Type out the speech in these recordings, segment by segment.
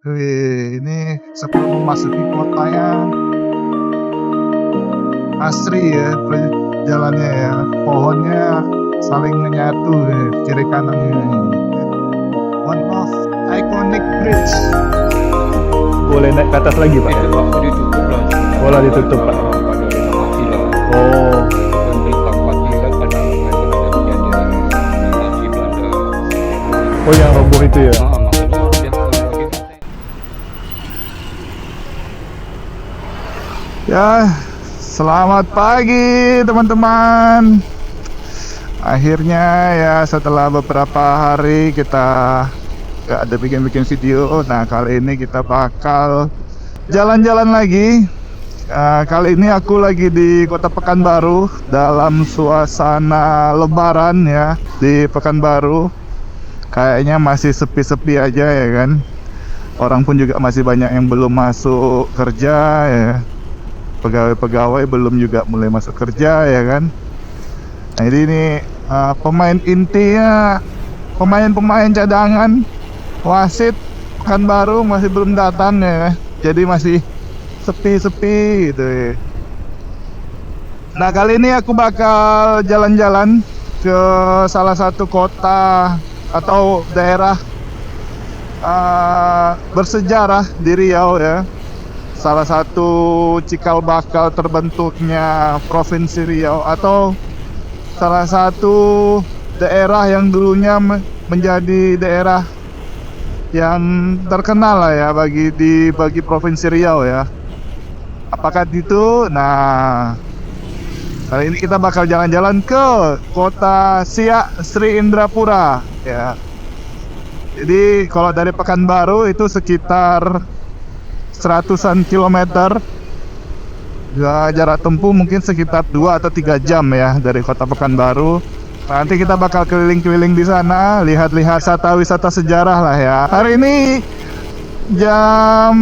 Wih, ini sebelum memasuki kota yang asri ya, jalannya ya, pohonnya saling menyatu ya, kiri kanannya. One of iconic bridge. Boleh naik ke atas lagi, Pak? Itu Pak, ditutup lah sebenarnya. Oh, lah ditutup, Pak. Pada renovasi lah. Oh, Dan ditempati kan pada kejadian invasi Belanda. oh yang roboh itu ya? Makanya yang lagi Ya, selamat pagi teman-teman. Akhirnya ya setelah beberapa hari kita gak ada bikin-bikin video. Nah, kali ini kita bakal jalan-jalan lagi. Kali ini aku lagi di Kota Pekanbaru dalam suasana Lebaran ya. Di Pekanbaru kayaknya masih sepi-sepi aja ya kan. Orang pun juga masih banyak yang belum masuk kerja ya. Pegawai-pegawai belum juga mulai masuk kerja ya kan. Nah ini pemain intinya, pemain-pemain cadangan wasit Pekanbaru masih belum datang ya. Jadi masih sepi-sepi gitu ya. Nah kali ini aku bakal jalan-jalan ke salah satu kota atau daerah bersejarah di Riau ya. Salah satu cikal bakal terbentuknya Provinsi Riau, atau salah satu daerah yang dulunya menjadi daerah yang terkenal lah ya bagi Provinsi Riau ya. Apakah itu? Nah, kali ini kita bakal jalan-jalan ke kota Siak Sri Indrapura ya. Jadi kalau dari Pekanbaru itu sekitar 100-an kilometer. Ya, jarak tempuh mungkin sekitar 2 atau 3 jam ya dari kota Pekanbaru. Nanti kita bakal keliling-keliling di sana, lihat-lihat wisata sejarah lah ya. Hari ini jam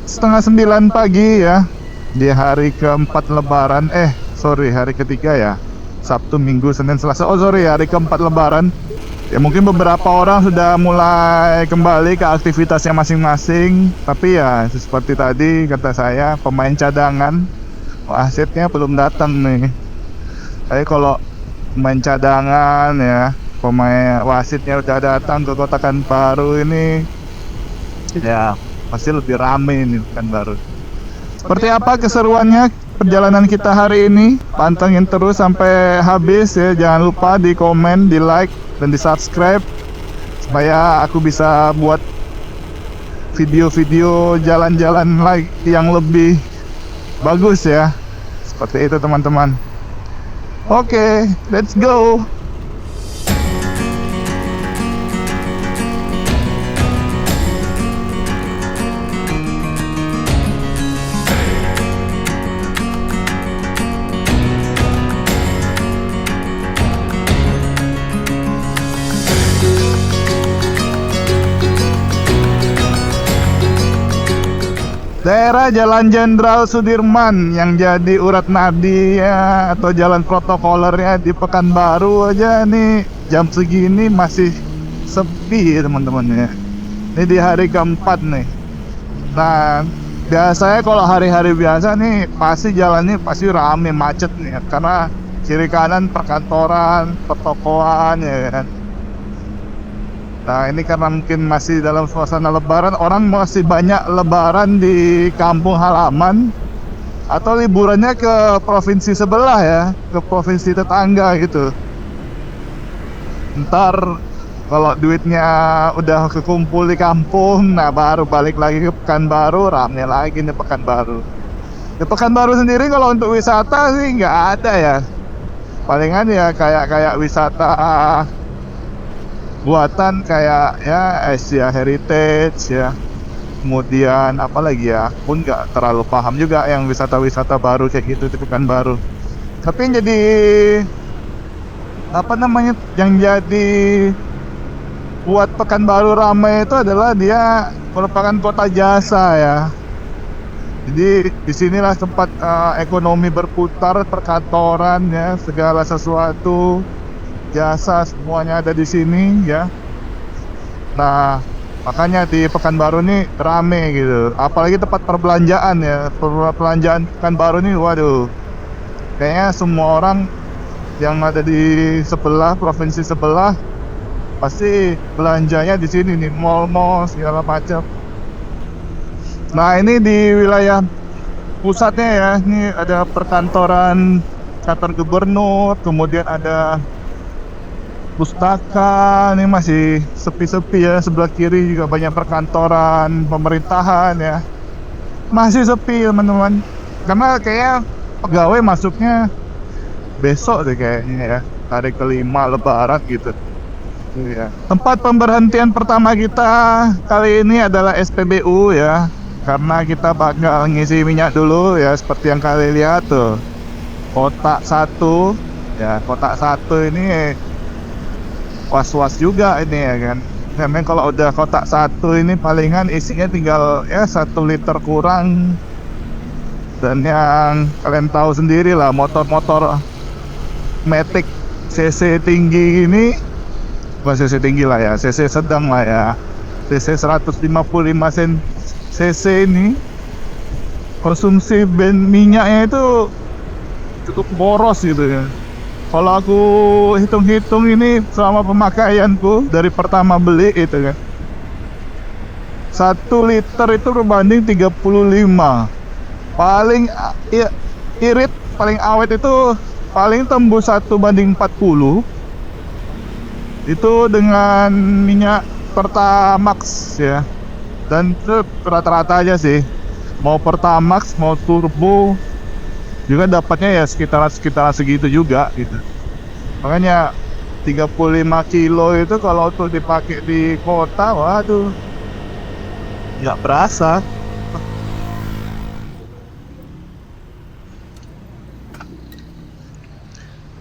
setengah 9 pagi ya, di hari keempat Lebaran. Hari ketiga ya, Sabtu, Minggu, Senin, Selasa. Hari keempat Lebaran. Ya mungkin beberapa orang sudah mulai kembali ke aktivitasnya masing-masing. Tapi ya seperti tadi kata saya, pemain cadangan wasitnya belum datang nih. Tapi kalau pemain cadangan ya, pemain wasitnya udah datang ke Kota Pekanbaru ini, ya pasti lebih rame ini Pekanbaru. Seperti apa keseruannya perjalanan kita hari ini? Pantengin terus sampai habis ya. Jangan lupa di komen, di like, dan di subscribe supaya aku bisa buat video-video jalan-jalan lagi yang lebih bagus ya. Seperti itu teman-teman. Oke, let's go. Daerah Jalan Jenderal Sudirman yang jadi urat nadi ya, atau jalan protokolernya di Pekanbaru aja nih jam segini masih sepi teman-teman ya. Ini di hari keempat nih. Nah biasanya kalau hari-hari biasa nih pasti jalannya pasti rame macet nih ya, karena kiri kanan perkantoran, pertokoan ya kan. Nah ini karena mungkin masih dalam suasana lebaran, orang masih banyak lebaran di kampung halaman atau liburannya ke provinsi sebelah ya, ke provinsi tetangga gitu. Ntar kalau duitnya udah kekumpul di kampung, nah baru balik lagi ke Pekanbaru, rame lagi nih Pekanbaru. Di Pekanbaru sendiri kalau untuk wisata sih nggak ada ya. Palingan ya kayak wisata buatan kayak ya Asia Heritage ya, kemudian apa lagi ya, pun nggak terlalu paham juga yang wisata-wisata baru kayak gitu di Pekanbaru. Tapi yang jadi apa namanya, yang jadi buat Pekanbaru ramai itu adalah dia merupakan kota jasa ya. Jadi disinilah tempat ekonomi berputar, perkantoran ya, segala sesuatu jasa semuanya ada di sini ya. Nah, Makanya di Pekanbaru ini rame gitu. Apalagi tempat perbelanjaan ya. Perbelanjaan Pekanbaru ini waduh. Kayaknya semua orang yang ada di sebelah, provinsi sebelah pasti belanjanya di sini nih, mall-mall segala macam. Nah, ini di wilayah pusatnya ya. Ini ada perkantoran kantor gubernur, kemudian ada pustaka. Ini masih sepi-sepi ya. Sebelah kiri juga banyak perkantoran pemerintahan ya. Masih sepi teman-teman. Karena kayaknya pegawai masuknya besok deh kayaknya ya. Hari kelima Lebaran gitu. Iya. Tempat pemberhentian pertama kita kali ini adalah SPBU ya. Karena kita bakal ngisi minyak dulu ya, seperti yang kalian lihat tuh. Kotak satu ya, kotak satu ini was-was juga ini ya kan. Memang kalau udah kotak satu ini palingan isinya tinggal ya 1 liter kurang. Dan yang kalian tahu sendiri lah, motor-motor Matic CC tinggi ini, bukan CC tinggi lah ya, CC sedang lah ya, CC 155 cc ini konsumsi minyaknya itu cukup boros gitu ya. Kalau aku hitung-hitung ini selama pemakaianku dari pertama beli itu kan, 1 liter itu berbanding 35. Paling irit, paling awet itu paling tembus 1:40. Itu dengan minyak Pertamax ya. Dan itu rata-rata aja sih, mau Pertamax mau turbo juga dapatnya ya sekitar segitu juga gitu. Makanya 35 kilo itu kalau tuh dipakai di kota, waduh, nggak berasa.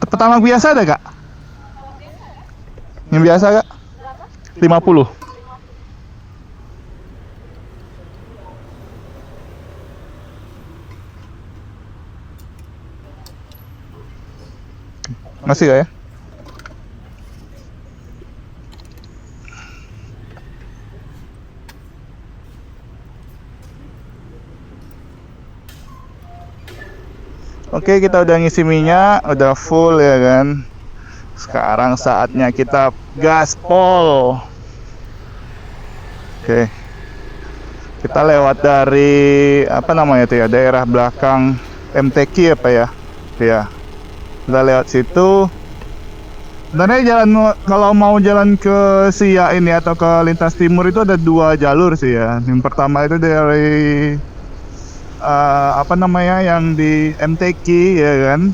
Pertamax biasa ada kak? Yang biasa kak? 50. Masih gak ya? Oke, kita udah ngisi minyak, udah full ya kan. Sekarang saatnya kita gaspol. Oke. Kita lewat dari apa namanya tuh ya, daerah belakang MTQ apa ya? Ya. Kita lewat situ. Sebenarnya jalan, kalau mau jalan ke Siak ini atau ke lintas timur itu ada 2 jalur sih ya. Yang pertama itu dari apa namanya, yang di MTQ ya kan,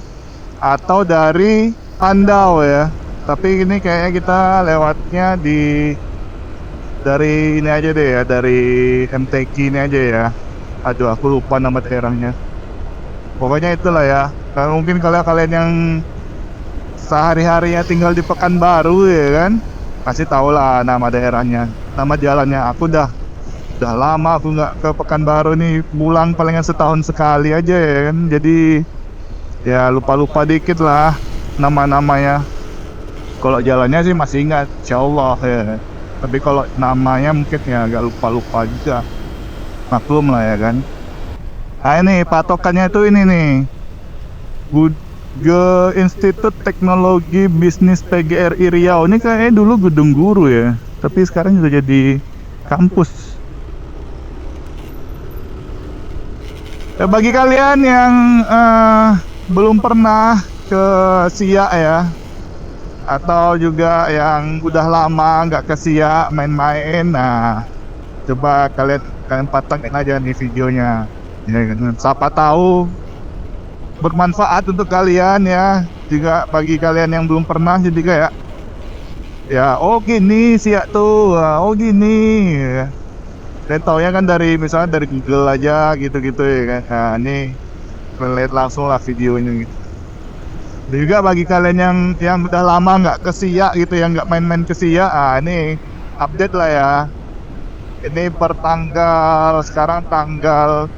atau dari Pandau ya. Tapi ini kayaknya kita lewatnya dari ini aja deh ya, dari MTQ ini aja ya. Aduh, aku lupa nama daerahnya. Pokoknya itulah ya. Karena mungkin kalian yang sehari-harinya tinggal di Pekanbaru ya kan, pasti tahu lah nama daerahnya, nama jalannya. Aku udah lama aku nggak ke Pekanbaru nih, pulang palingan setahun sekali aja ya kan. Jadi ya lupa-lupa dikit lah nama-namanya. Kalau jalannya sih masih ingat, insyaallah ya. Tapi kalau namanya mungkin ya agak lupa-lupa juga. Maklum lah ya kan. Nah ini patokannya tuh ini nih, Institut Teknologi Bisnis PGRI Riau. Ini kayaknya dulu gedung guru ya, tapi sekarang sudah jadi kampus. Ya, bagi kalian yang belum pernah ke Siak ya, atau juga yang udah lama nggak ke Siak main-main, nah coba kalian patangin aja nih videonya ya, siapa tahu bermanfaat untuk kalian ya. Juga bagi kalian yang belum pernah, jadi kayak ya oh gini Siak tuh, oh gini ya. Dan taunya kan dari misalnya dari Google aja gitu-gitu ya kan. Nah ini lihat langsung lah videonya gitu. Dan juga bagi kalian yang udah lama nggak ke Siak gitu, yang nggak main-main ke Siak, ini update lah ya. Ini per sekarang tanggal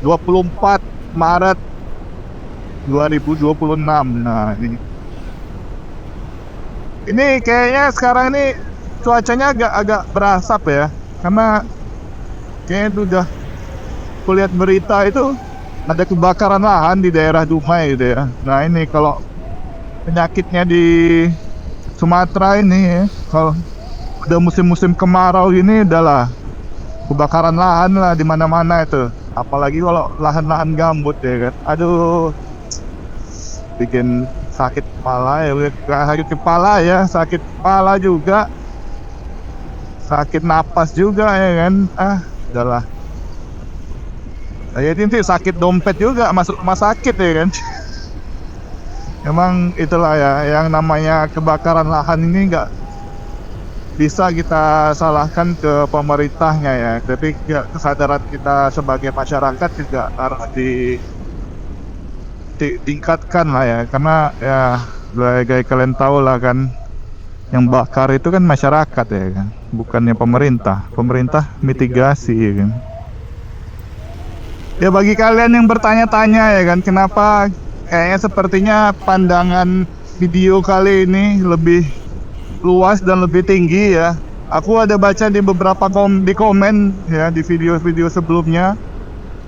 24 Maret 2026. Nah ini kayaknya sekarang ini cuacanya agak berasap ya, karena kayaknya itu udah kulihat berita itu ada kebakaran lahan di daerah Dumai gitu ya. Nah ini kalau penyakitnya di Sumatera ini ya, kalau udah musim-musim kemarau gini udahlah kebakaran lahan lah di mana-mana itu. Apalagi kalau lahan-lahan gambut ya kan. Aduh, bikin sakit kepala ya, sakit kepala juga, sakit napas juga ya kan. Udahlah. Saya ini sakit dompet juga, masuk rumah sakit ya kan. Emang itulah ya, yang namanya kebakaran lahan ini nggak bisa kita salahkan ke pemerintahnya ya, tapi kesadaran kita sebagai masyarakat juga harus ditingkatkan lah ya, karena ya kayak kalian tahu lah kan, yang bakar itu kan masyarakat ya kan, bukannya pemerintah mitigasi ya kan. Ya bagi kalian yang bertanya-tanya ya kan, kenapa kayaknya sepertinya pandangan video kali ini lebih luas dan lebih tinggi ya. Aku ada baca di beberapa komen ya, di video-video sebelumnya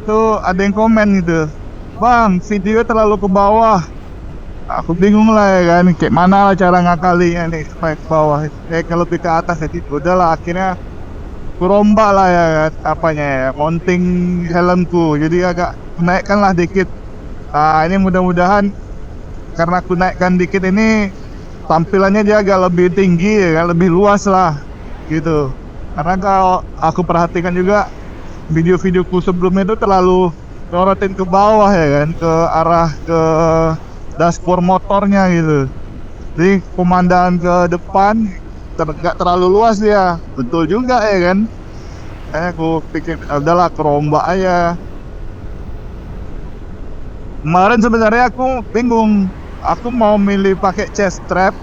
tuh ada yang komen gitu, "Bang, video terlalu ke bawah." Aku bingung lah ya kan, kayak mana lah cara ngakalinya nih supaya ke bawah. Kalau lebih ke atas jadi udahlah, akhirnya ku rombak lah ya kan, apanya ya, mounting helmku, jadi agak naikkan lah dikit. Nah ini mudah-mudahan karena aku naikkan dikit ini tampilannya dia agak lebih tinggi ya kan, lebih luas lah gitu. Karena kalau aku perhatikan juga video-videoku sebelumnya itu terlalu nyorotin ke bawah ya kan, ke arah ke dashboard motornya gitu. Jadi pemandangan ke depan nggak terlalu luas dia. Betul juga ya kan. Aku pikir udahlah kerombak aja. Kemarin sebenarnya aku bingung, aku mau milih pakai chest strap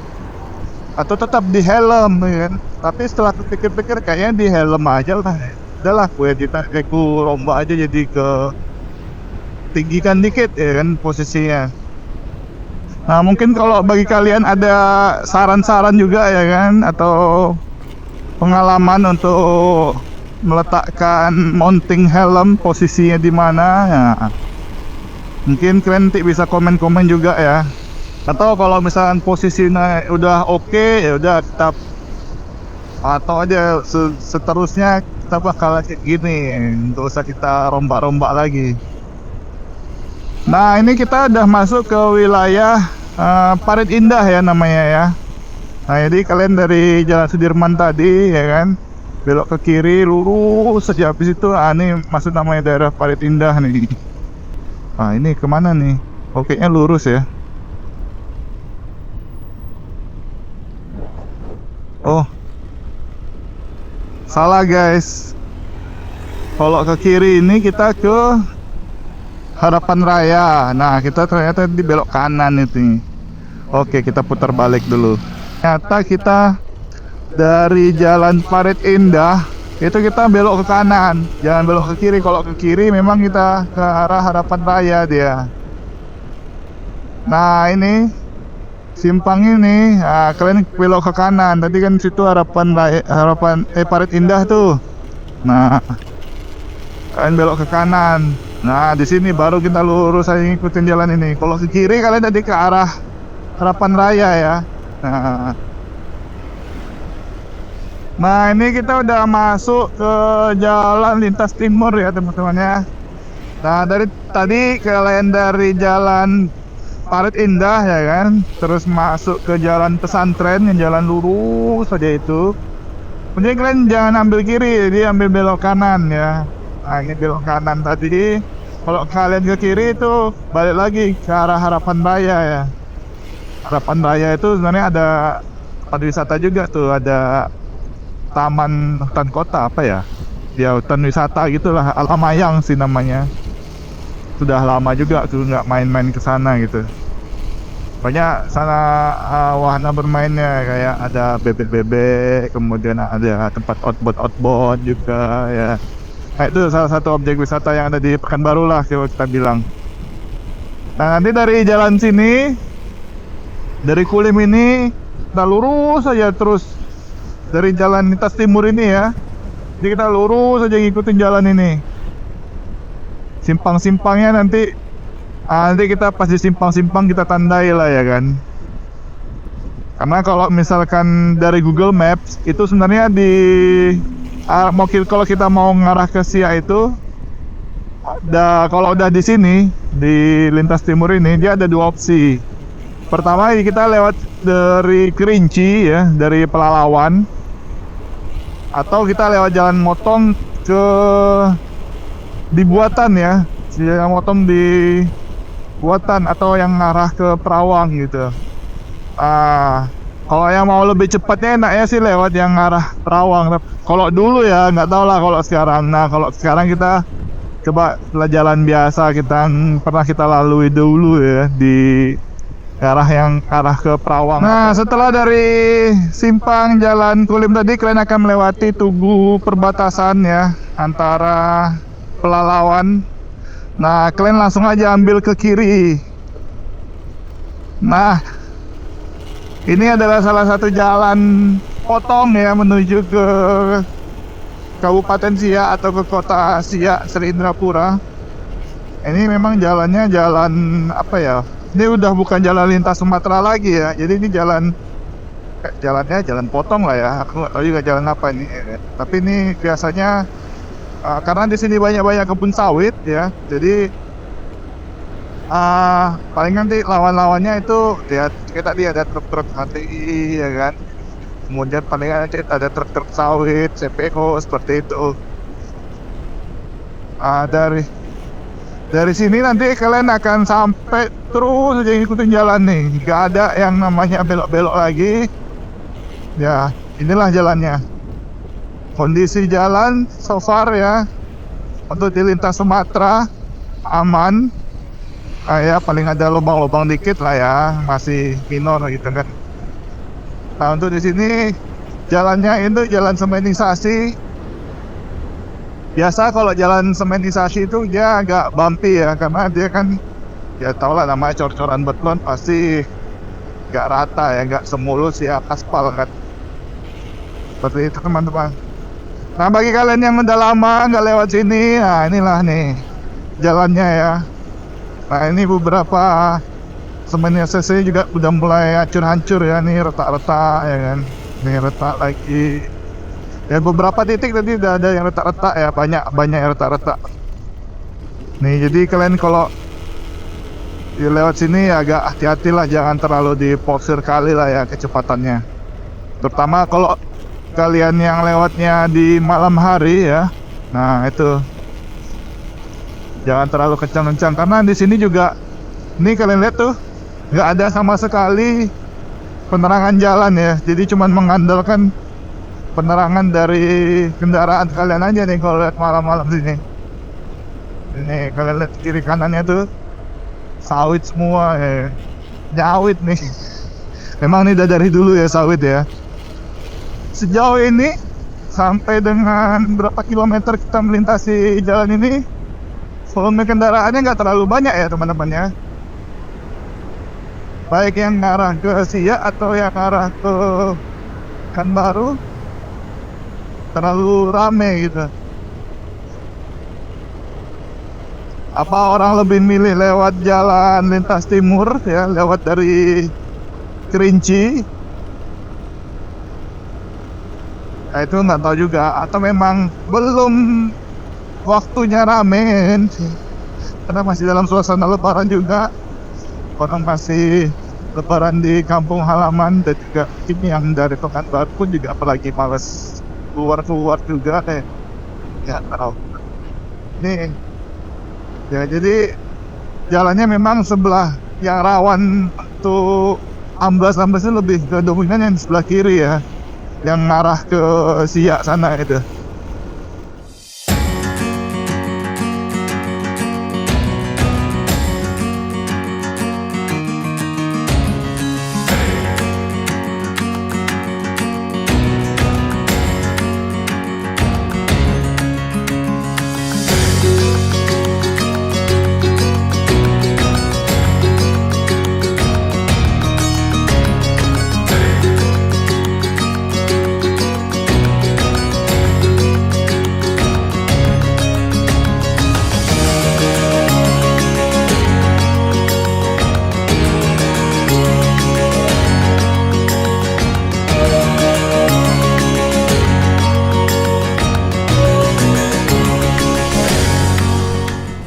atau tetap di helm ya kan. Tapi setelah aku pikir-pikir kayaknya di helm aja lah. Udahlah aku rombak aja, jadi ke tinggikan dikit ya kan posisinya. Nah mungkin kalau bagi kalian ada saran-saran juga ya kan, atau pengalaman untuk meletakkan mounting helm posisinya di mana ya, mungkin kalian nanti bisa komen-komen juga ya. Atau kalau misalkan posisinya udah oke, ya udah tetap atau aja seterusnya kita bakal kayak gini, nggak usah kita rombak-rombak lagi. Nah ini kita udah masuk ke wilayah Parit Indah ya namanya ya. Nah jadi kalian dari Jalan Sudirman tadi ya kan, belok ke kiri lurus saja, habis itu ini masuk namanya daerah Parit Indah nih. Nah ini kemana nih? Oke nya lurus ya. Oh salah guys, kalau ke kiri ini kita ke Harapan Raya. Nah kita ternyata di belok kanan itu. Oke kita putar balik dulu. Ternyata kita dari Jalan Parit Indah itu kita belok ke kanan, jangan belok ke kiri. Kalau ke kiri memang kita ke arah Harapan Raya dia. Nah ini simpang ini, kalian belok ke kanan. Tadi kan situ Harapan Raya, Parit Indah tuh. Nah kalian belok ke kanan. Nah di sini baru kita lurus aja ngikutin jalan ini. Kalau ke kiri kalian tadi ke arah Harapan Raya ya. Nah ini kita udah masuk ke jalan lintas timur ya teman-teman ya. Nah dari tadi kalian dari Jalan Parit Indah ya kan, terus masuk ke jalan pesantren yang jalan lurus saja itu. Kemudian kalian jangan ambil kiri, jadi ambil belok kanan ya. Nah ini belok kanan tadi. Kalau kalian ke kiri itu balik lagi ke arah Harapan Raya ya. Harapan Raya itu sebenarnya ada tempat wisata juga tuh, ada taman hutan kota apa ya? Ya hutan wisata gitulah, Alamayang sih namanya. Sudah lama juga tuh nggak main-main ke sana gitu. Banyak sana wahana bermainnya, kayak ada bebek-bebek, kemudian ada tempat outboard juga ya. Nah itu salah satu objek wisata yang ada di Pekanbaru lah kalau kita bilang. Nah nanti dari jalan sini, dari Kulim ini kita lurus saja terus dari jalan lintas timur ini ya. Jadi kita lurus aja ngikutin jalan ini. Simpang-simpangnya nanti kita pas di simpang-simpang kita tandai lah ya kan. Karena kalau misalkan dari Google Maps itu sebenarnya kalau kita mau ngarah ke Siak itu kalau udah di sini di lintas timur ini dia ada dua opsi. Pertama kita lewat dari Kerinci ya, dari Pelalawan, atau kita lewat jalan motong ke di Buatan ya, jalan motong di Buatan atau yang ngarah ke Perawang gitu. Kalau yang mau lebih cepatnya enaknya sih lewat yang ngarah Perawang. Kalau dulu ya nggak tahu lah kalau sekarang. Nah kalau sekarang kita coba jalan biasa pernah kita lalui dulu ya di arah ke Perawang. Nah setelah dari simpang Jalan Kulim tadi kalian akan melewati tugu perbatasan ya antara Pelalawan. Nah kalian langsung aja ambil ke kiri. Nah ini adalah salah satu jalan potong ya menuju ke Kabupaten Siak atau ke kota Siak Sri Indrapura. Ini memang jalannya jalan apa ya? Ini udah bukan jalan lintas Sumatera lagi ya. Jadi ini jalannya jalan potong lah ya. Aku nggak tahu juga jalan apa ini. Tapi ini biasanya karena di sini banyak kebun sawit ya. Jadi paling nanti lawan-lawannya itu ya kita lihat ada truk-truk HTI ya kan. Kemudian paling ada truk-truk sawit, CPO seperti itu. Dari sini nanti kalian akan sampai terus aja ikutin jalan nih. Gak ada yang namanya belok-belok lagi. Ya, inilah jalannya. Kondisi jalan so far ya untuk di lintas Sumatera aman. Ya paling ada lubang-lubang dikit lah ya, masih minor gitu kan. Nah untuk di sini jalannya itu jalan semenisasi. Biasa kalau jalan semenisasi itu dia agak bumpy ya, karena dia kan ya tau lah namanya cor-coran beton pasti gak rata ya, gak semulus ya aspal kan. Seperti itu teman-teman. Nah bagi kalian yang udah lama nggak lewat sini, nah inilah nih jalannya ya. Nah ini beberapa semenisasi juga udah mulai hancur-hancur ya, nih retak-retak ya kan. Ini retak lagi. Ya beberapa titik tadi udah ada yang retak-retak ya, banyak yang retak-retak. Nih jadi kalian kalau lewat sini ya agak hati-hati lah, jangan terlalu diporsir kali lah ya kecepatannya. Terutama kalau kalian yang lewatnya di malam hari ya. Nah itu jangan terlalu kencang-kencang karena di sini juga nih kalian lihat tuh nggak ada sama sekali penerangan jalan ya. Jadi cuman mengandalkan penerangan dari kendaraan kalian aja nih kalau lihat malam-malam sini. Ini kalian lihat kiri kanannya tuh sawit semua ya. Nyawit nih. Memang ini udah dari dulu ya sawit ya. Sejauh ini sampai dengan berapa kilometer kita melintasi jalan ini, volume kendaraannya nggak terlalu banyak ya teman-teman ya. Baik yang ngarah ke Siak atau yang ngarah ke Pekanbaru terlalu rame gitu. Apa orang lebih milih lewat jalan lintas timur ya, lewat dari Kerinci? Nah, itu nggak tahu juga. Atau memang belum waktunya rame karena masih dalam suasana lebaran juga. Orang masih lebaran di kampung halaman, dan juga ini yang dari Pekanbaru pun juga apalagi males keluar juga ya tahu. Nih ya jadi jalannya memang sebelah yang rawan untuk amblas-amblasnya lebih ke dominan yang sebelah kiri ya, yang ngarah ke Siak sana itu.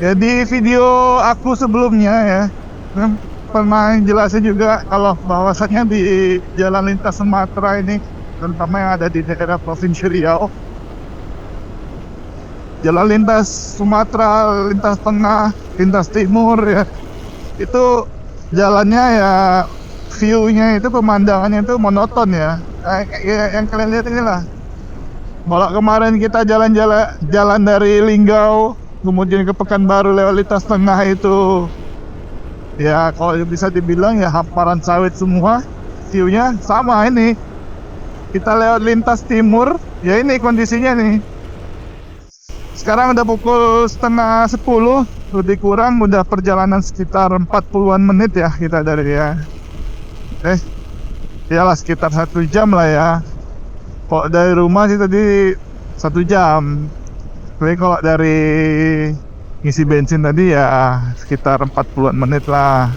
Ya di video aku sebelumnya ya, kan pernah jelasin juga kalau bahwasannya di jalan lintas Sumatera ini, terutama yang ada di daerah Provinsi Riau, jalan lintas Sumatera, lintas tengah, lintas timur ya, itu jalannya ya view-nya itu, pemandangannya itu monoton ya. Kayak yang kalian lihat inilah. Malah kemarin kita jalan dari Linggau kemudian ke Pekanbaru lewat lintas tengah itu, ya kalau bisa dibilang ya hamparan sawit semua. View-nya sama ini. Kita lewat lintas timur, ya ini kondisinya nih. Sekarang udah pukul setengah 10, lebih kurang udah perjalanan sekitar 40-an menit ya kita dari ya. Iyalah sekitar 1 jam lah ya. Kalau dari rumah sih tadi 1 jam. Tapi kalau dari ngisi bensin tadi ya sekitar 40-an menit lah.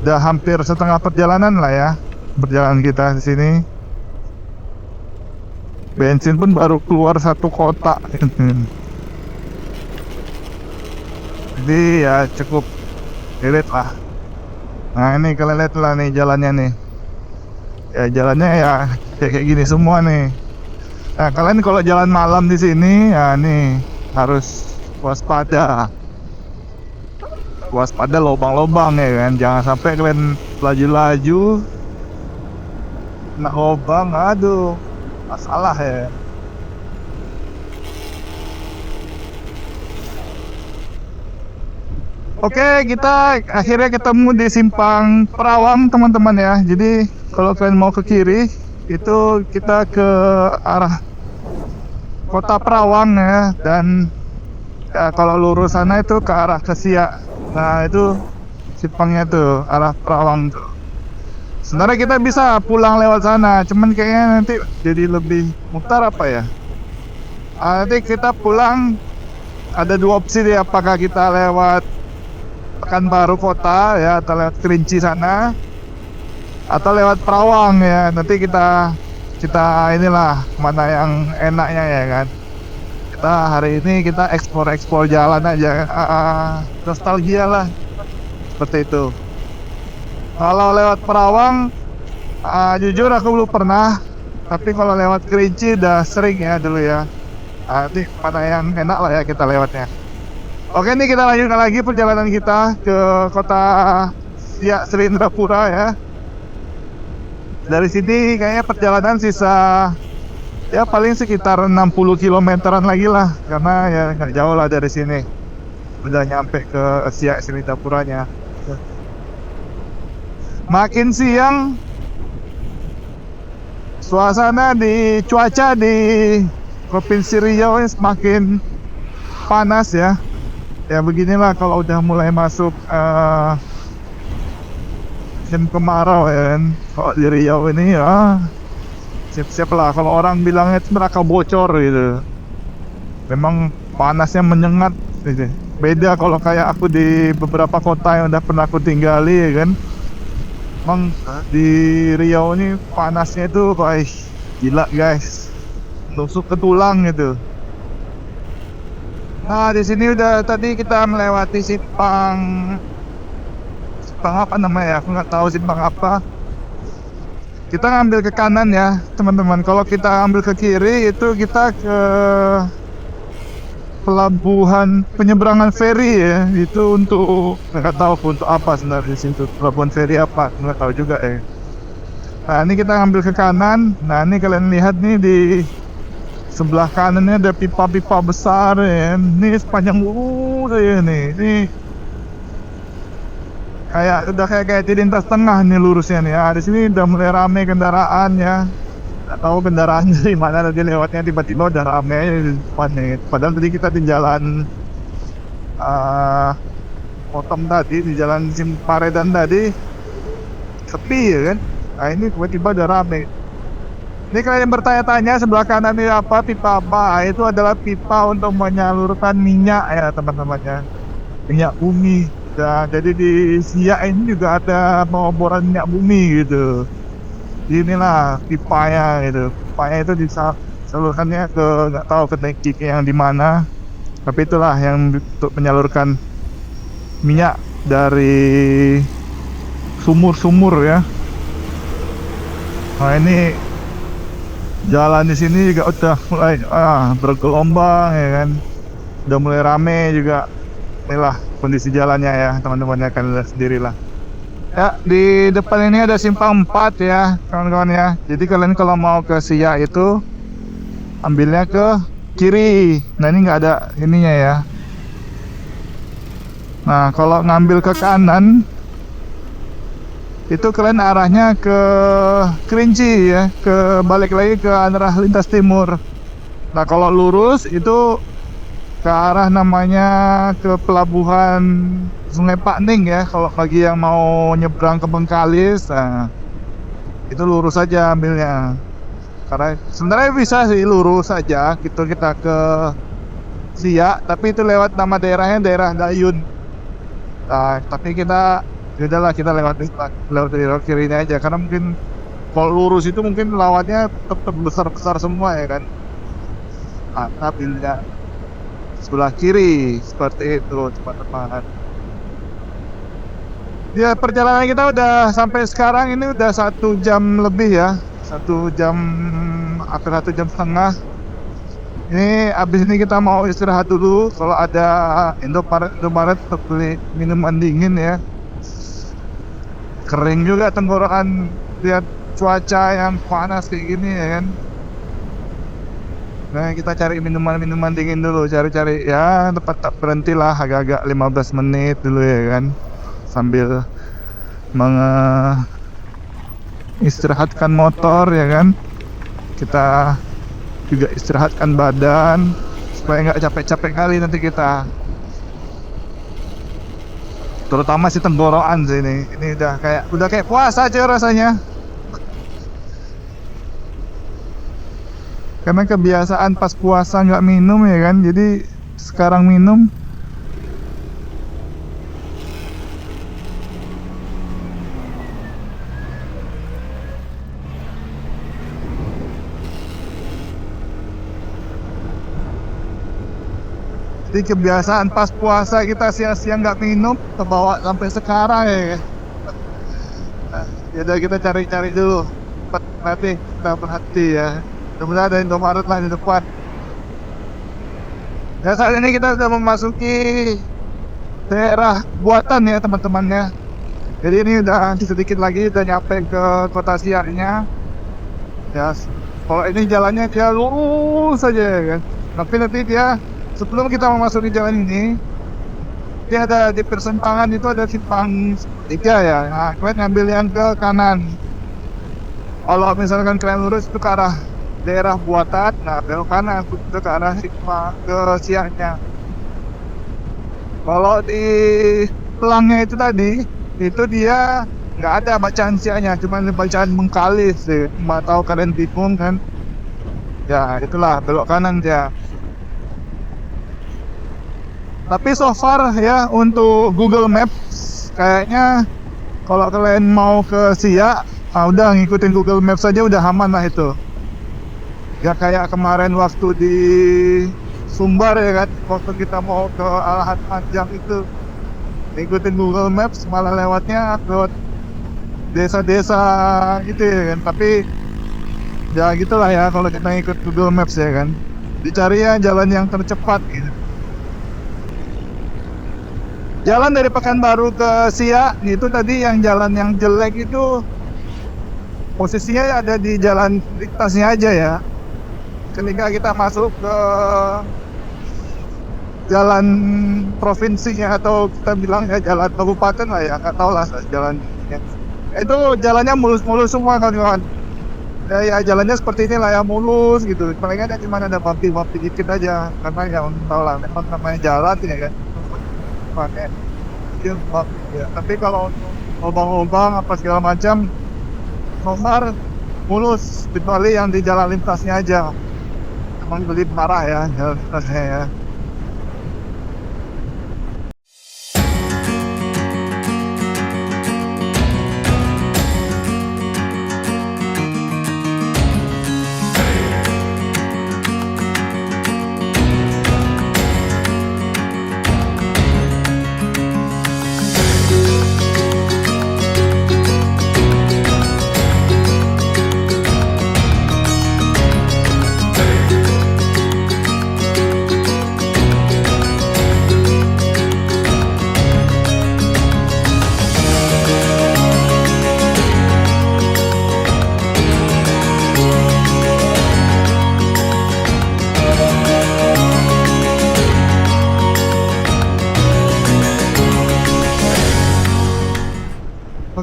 Udah hampir setengah perjalanan lah ya perjalanan kita di sini. Bensin pun baru keluar 1 kotak. Jadi ya cukup irit lah. Nah ini kalian lihat lah nih jalannya nih. Ya jalannya ya kayak gini semua nih. Nah kalian kalau jalan malam di sini ya nih harus waspada. Waspada lubang-lubang ya kan. Jangan sampai kalian laju-laju kena lubang, aduh masalah ya. Oke, kita akhirnya ketemu di simpang Perawang teman-teman ya. Jadi kalau kalian mau ke kiri itu kita ke arah kota Perawang ya, dan ya, kalau lurus sana itu ke arah ke Siak. Nah itu simpangnya tuh arah Perawang tuh. Sebenarnya kita bisa pulang lewat sana, cuman kayaknya nanti jadi lebih mutar apa ya. Nanti kita pulang ada 2 opsi deh, apakah kita lewat Pekanbaru kota ya atau lewat Kerinci sana atau lewat Perawang ya. Nanti kita inilah mana yang enaknya ya kan. Kita hari ini kita explore jalan aja, nostalgia lah seperti itu. Kalau lewat Perawang jujur aku belum pernah, tapi kalau lewat Kerinci udah sering ya dulu ya. Nanti mana yang enak lah ya kita lewatnya. Oke, ini kita lanjutkan lagi perjalanan kita ke kota Siak Sri Indrapura ya. Dari sini kayaknya perjalanan sisa ya paling sekitar 60 kilometeran lagi lah, karena ya nggak jauh lah dari sini. Udah nyampe ke Siak Sri Indrapuranya. Makin siang suasana cuaca di Provinsi Riau ini semakin panas ya. Ya beginilah kalau udah mulai masuk musim kemarau ya kan. Kalau di Riau ini ya siap-siap lah, kalau orang bilangnya itu neraka bocor gitu. Memang panasnya menyengat gitu. Beda kalau kayak aku di beberapa kota yang udah pernah aku tinggali ya kan. Emang di Riau ini panasnya itu kayak gila guys, tusuk ke tulang gitu. Nah di sini udah tadi kita melewati simpang apa namanya ya, aku nggak tahu simpang apa. Kita ngambil ke kanan ya teman-teman. Kalau kita ambil ke kiri itu kita ke pelabuhan penyeberangan feri ya. Itu untuk nggak tahu untuk apa sebenarnya di situ, pelabuhan feri apa nggak tahu juga ya. Nah ini kita ngambil ke kanan. Nah ini kalian lihat nih di sebelah kanannya ada pipa-pipa besar ya. Ini sepanjang ya nih. Ini udah kayak di lintas tengah nih lurusnya nih. Ya, di sini udah mulai rame kendaraan ya. Nggak tahu kendaraan dari mana tadi lewatnya, tiba-tiba udah rame di depan nih. Padahal tadi kita di jalan Potom tadi, di jalan Simparedan tadi sepi ya kan. Nah ini tiba-tiba udah rame. Ini kalian bertanya-tanya sebelah kanan ini apa, pipa apa? Itu adalah pipa untuk menyalurkan minyak ya teman-teman ya. Minyak bumi. Nah, jadi di Siak ini juga ada pengeboran minyak bumi gitu. Inilah pipanya gitu. Pipanya itu disalurkannya ke nggak tahu ke tangki yang di mana. Tapi itulah yang untuk menyalurkan minyak dari sumur-sumur ya. Nah ini jalan di sini juga udah mulai bergelombang ya kan. Udah mulai rame juga. Inilah kondisi jalannya ya, teman-teman ya, kan lihat sendirilah. Ya, di depan ini ada simpang 4 ya, kawan-kawan ya. Jadi kalian kalau mau ke Siak itu ambilnya ke kiri. Nah, ini nggak ada ininya ya. Nah, kalau ngambil ke kanan itu kalian arahnya ke Kerinci ya, ke balik lagi ke arah lintas timur. Nah, kalau lurus itu ke arah namanya ke pelabuhan Sungai Pakning ya, kalau bagi yang mau nyebrang ke Bengkalis. Nah, itu lurus saja ambilnya, karena sebenarnya bisa sih lurus saja gitu kita ke Siak, tapi itu lewat nama daerahnya daerah Dayun. Nah, tapi kita udahlah, kita lewat kirinya aja, karena mungkin kalau lurus itu mungkin lawatnya tetap besar-besar semua ya kan. Nah, ambilnya sebelah kiri seperti itu teman-teman. Ya, perjalanan kita udah sampai sekarang ini udah 1 jam lebih ya, 1 jam, hampir 1,5 jam. Ini abis ini kita mau istirahat dulu. Kalau ada Indomaret beli minuman dingin ya. Kering juga tenggorokan lihat cuaca yang panas kayak gini ya kan. Nah, kita cari minuman dingin dulu, cari-cari ya tempat tak berhenti lah, agak-agak 15 menit dulu ya kan, sambil istirahatkan motor ya kan. Kita juga istirahatkan badan supaya nggak capek-capek kali nanti kita, terutama si tenggorokan sih ini udah kayak puasa aja rasanya. Karena kebiasaan pas puasa nggak minum ya kan, jadi sekarang minum. Jadi kebiasaan pas puasa kita siang-siang nggak minum, kebawa sampai sekarang ya kan. Nah, yaudah kita cari-cari dulu tempat nanti kita berhenti ya. Sebenarnya ada Indomaret lah di depan. Ya, saat ini kita sudah memasuki daerah buatan ya teman-temannya. Jadi ini udah sedikit lagi udah nyampe ke kota Siaknya. Ya, kalau ini jalannya dia lurus saja ya kan. Tapi nanti dia sebelum kita memasuki jalan ini, dia ada di persimpangan itu ada simpang 3 ya. Nah, kalian ngambil yang ke kanan. Kalau misalkan kalian lurus itu ke arah daerah buatan, nah belok kanan itu ke arah ke Siaknya. Kalau di pelangnya itu tadi, itu dia nggak ada bacaan Siaknya, cuma bacaan Bengkalis sih. Nggak tahu kalian bingung kan? Ya itulah, belok kanan dia. Tapi so far ya untuk Google Maps kayaknya kalau kalian mau ke Siak, udah ngikutin Google Maps saja udah aman lah itu. Ya kayak kemarin waktu di Sumbar ya kan, waktu kita mau ke Alahan Panjang itu ngikutin Google Maps malah lewatnya ke desa-desa gitu ya kan. Tapi ya gitulah ya kalau kita ngikut Google Maps ya kan, dicari ya jalan yang tercepat gitu. Jalan dari Pekanbaru ke Siak itu tadi yang jalan yang jelek itu posisinya ada di jalan lintasnya aja ya. Ketika kita masuk ke jalan provinsinya atau kita bilang ya jalan kabupaten lah ya, nggak tahu lah jalannya. Itu jalannya mulus-mulus semua kawan-kawan. Ya jalannya seperti inilah ya, mulus gitu. Paling ada cuma ada bumpi dikit aja, karena ya tahu lah memang namanya jalan ya kan. Pakai ya. Tapi kalau lubang-lubang apa segala macam nomor mulus, kecuali yang di jalan lintasnya aja. Emang beli parah ya jalan lintasnya ya.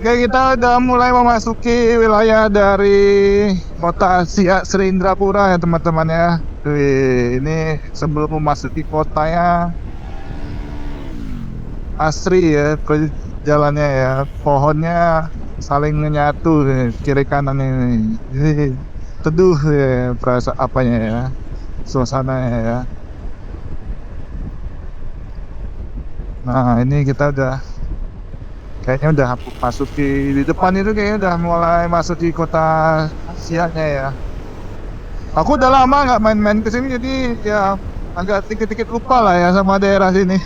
Oke, kita udah mulai memasuki wilayah dari kota Siak Sri Indrapura ya teman-teman ya. Wih, ini sebelum memasuki kotanya asri ya ke jalannya ya. Pohonnya saling menyatu nih, kiri kanan ini. Ini teduh ya perasaan apanya ya. Suasananya ya. Nah, ini kita udah kayaknya udah masuki di depan itu kayaknya udah mulai masuki kota Siaknya ya. Aku udah lama nggak main-main kesini jadi ya agak dikit-dikit lupa lah ya sama daerah sini.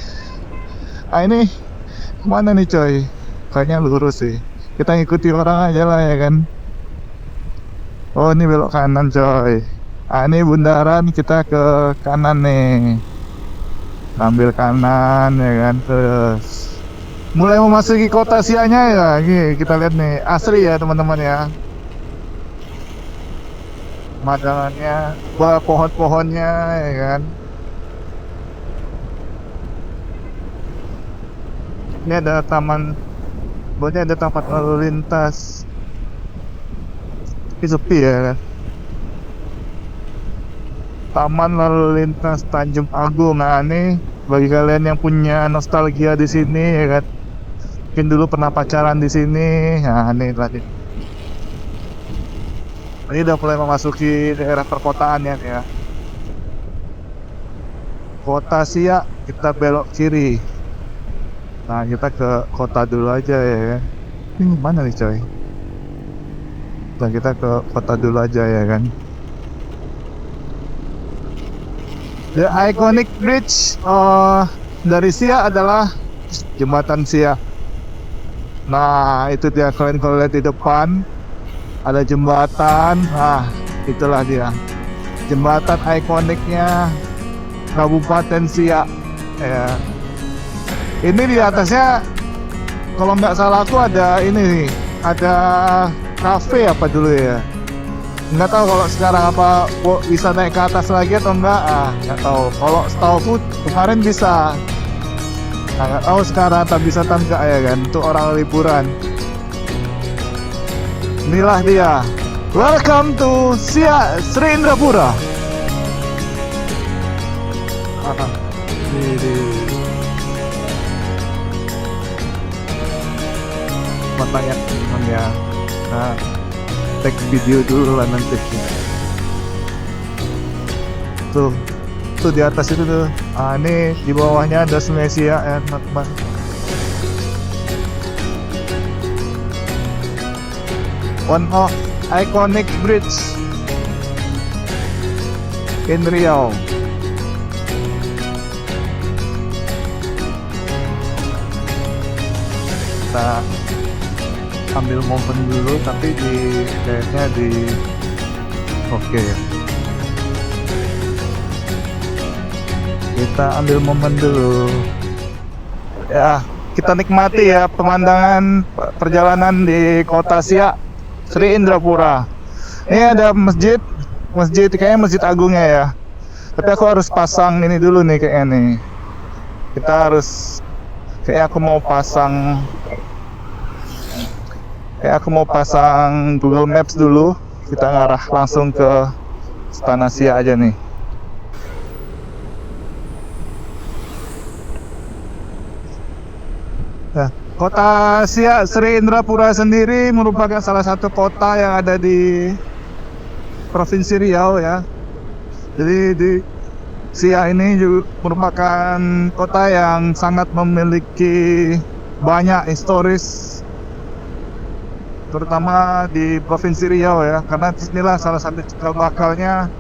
Ah ini kemana nih coy? Kayaknya lurus sih. Kita ngikuti orang aja lah ya kan. Oh ini belok kanan coy. Ah ini bundaran kita ke kanan nih. Ambil kanan ya kan terus. Mulai memasuki kota Siaknya ya, ini kita lihat nih asri ya teman-teman ya. Pemandangannya, pohon-pohonnya ya kan. Ini ada taman, boleh ada tempat lalu lintas. Tapi sepi ya kan. Taman lalu lintas Tanjung Agung. Nah ini bagi kalian yang punya nostalgia di sini ya kan. Mungkin dulu pernah pacaran di sini. Nah, ini tadi. Ini udah mulai memasuki daerah perkotaan ya. Kota Siak, kita belok kiri. Nah, kita ke kota dulu aja ya. Ini mana nih coy? Nah, kita ke kota dulu aja ya kan. The iconic bridge dari Siak adalah jembatan Siak. Nah itu dia, kalian kalau lihat di depan ada jembatan. Nah itulah dia jembatan ikoniknya Kabupaten Siak ya. Ini di atasnya kalau nggak salah aku ada ini nih, ada kafe apa dulu ya, nggak tahu kalau sekarang apa bisa naik ke atas lagi atau enggak. Nggak tahu, kalau setahu kemarin bisa. Nah, nggak tahu sekarang tak bisa enggak ya kan, untuk orang liburan. Inilah dia, welcome to Siak Sri Indrapura. Ini matanya teman ya. Nah, take video dulu lah nanti. Tuh di atas itu tuh. Ini di bawahnya ada Sungai Siak ya teman-teman. One of iconic bridge in Riau. Kita ambil momen dulu, tapi kayaknya oke. Kita ambil momen dulu ya, kita nikmati ya pemandangan perjalanan di kota Siak Sri Indrapura. Ini ada masjid kayaknya Masjid Agungnya ya, tapi aku harus pasang ini dulu nih kayaknya nih. Kayak aku mau pasang Google Maps dulu. Kita ngarah langsung ke Istana Siak aja nih. Nah, kota Siak Sri Indrapura sendiri merupakan salah satu kota yang ada di Provinsi Riau ya. Jadi di Siak ini juga merupakan kota yang sangat memiliki banyak historis, terutama di Provinsi Riau ya, karena disinilah salah satu cikal bakalnya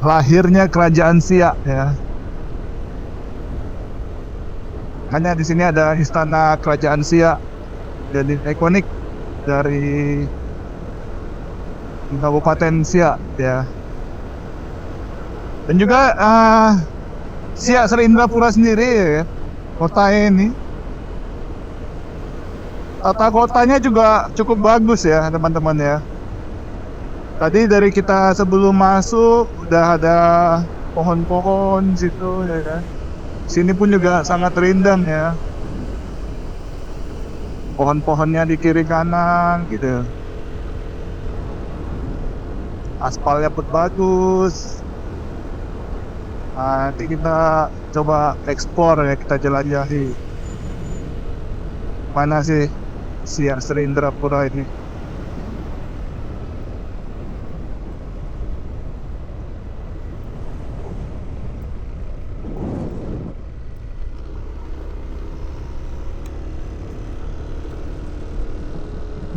lahirnya Kerajaan Siak ya. Hanya di sini ada Istana Kerajaan Siak, jadi ikonik dari Kabupaten Siak ya. Dan juga Siak Sri Indrapura sendiri ya, kota ini, tata kotanya juga cukup bagus ya teman-teman ya. Tadi dari kita sebelum masuk udah ada pohon-pohon situ ya kan. Sini pun juga sangat rindang ya. pohon-pohonnya di kiri kanan gitu. Aspalnya pun bagus. Nanti kita coba explore ya, kita jelajahi. Mana sih Siak Sri Indrapura ini?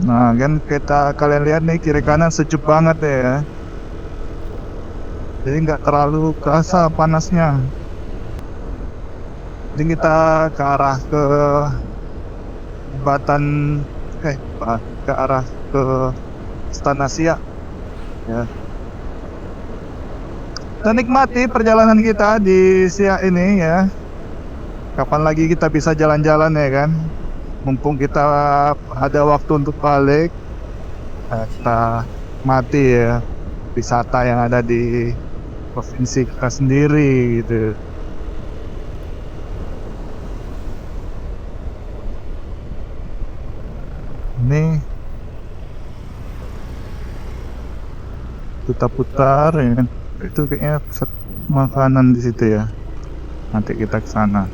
Nah kan kalian lihat nih kiri kanan sejuk banget ya. Jadi nggak terlalu kerasa panasnya. Jadi kita ke arah ke jembatan ke arah ke Istana Siak ya. Kita nikmati perjalanan kita di Siak ini ya. Kapan lagi kita bisa jalan-jalan ya kan? Mumpung kita ada waktu untuk balik, kita mati ya wisata yang ada di provinsi kita sendiri gitu. Ini putar-putar ya kan? Itu kayaknya pusat makanan di situ ya. Nanti kita ke sana.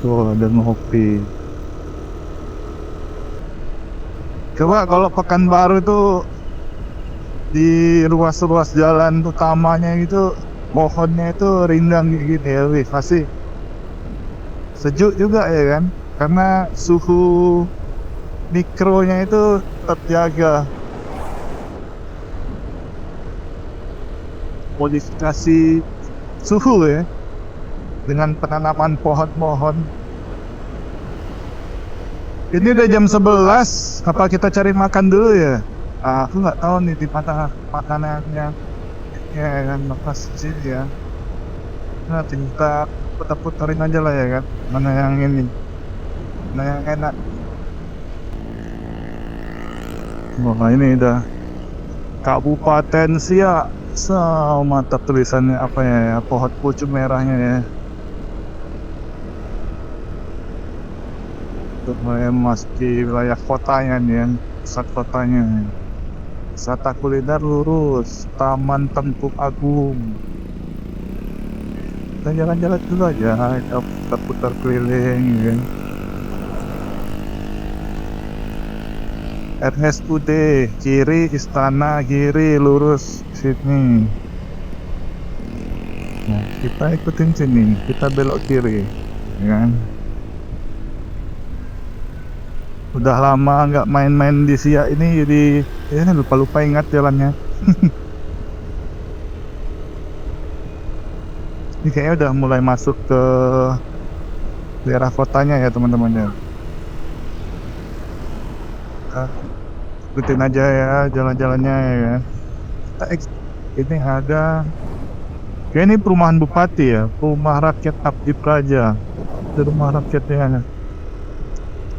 Tuh ada ngopi. Coba kalau Pekanbaru itu di ruas-ruas jalan utamanya itu pohonnya itu rindang gitu ya, wih pasti sejuk juga ya kan, karena suhu mikronya itu terjaga. Modifikasi suhu ya dengan penanaman pohon-pohon. Ini udah jam 11, apa kita cari makan dulu ya? Aku nggak tahu nih di mana makanannya ya kan, lepas sini ya. Nah kita putar-putarin aja lah ya kan, mana yang ini, mana yang enak. Wah ini udah Kabupaten Siak. Mantap tulisannya apa ya, pohon pucuk merahnya ya. Untuk memasuki wilayah kotanya nih, yang pusat kotanya. Wisata kuliner lurus, Taman Tengku Agung. Kita jalan-jalan dulu aja, kita putar-putar keliling ya. RSUD kiri, Istana kiri, lurus sini. Nah, kita ikutin sini, kita belok kiri, ya kan? Udah lama nggak main-main di Siak ini, jadi ya lupa-lupa ingat jalannya. Ini kayaknya udah mulai masuk ke daerah kotanya ya teman-teman ya. Ikutin aja ya jalan-jalannya ya. Ini ada, kayak ini perumahan bupati ya, rumah rakyat Abdi Praja. Itu rumah rakyatnya.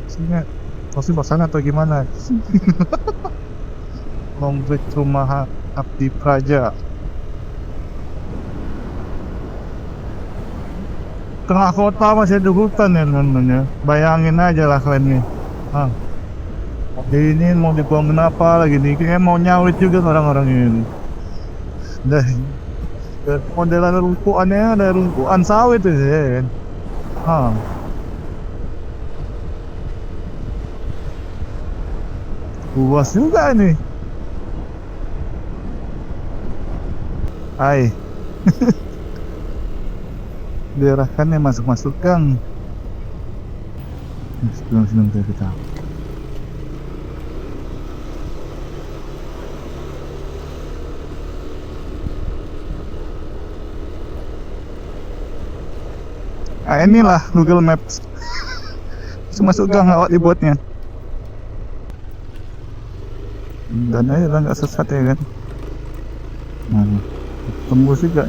Sini pasti sana atau gimana? Kompleks rumah Abdi Praja. Tengah kota masih ada hutan ya teman-teman ya. Bayangin aja lah kalian nih. Ini mau dibuang kenapa lagi nih? Kayaknya mau nyawit juga orang-orang ini. Dah, modelan rumpuannya ada rumpuan sawit tuh ya. Luas juga nih. Hai. Diarahkannya masuk-masuk gang. Sebelum kita. Inilah Google Maps. Masuk gang awak dibuatnya. Dan aja lah nggak sesat ya kan. Nah, tembus juga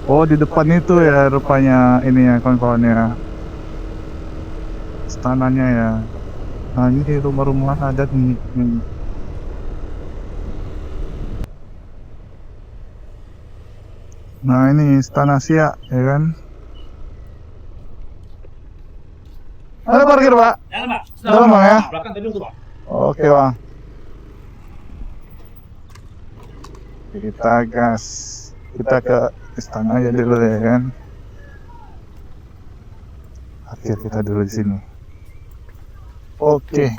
Oh, di depan itu ya rupanya ini ya kawan-kawan ya. Istananya ya. Nah, ini rumah-rumah adat nih. Nah, ini Istana Siak ya kan. Ada parkir, Pak? Dalam, Pak. Dalam, Bang, ya? Belakang gedung tuh, Pak. Oke, Bang. Kita gas. Kita ke istana aja dulu ya kan. Parkir kita dulu di sini. Oke.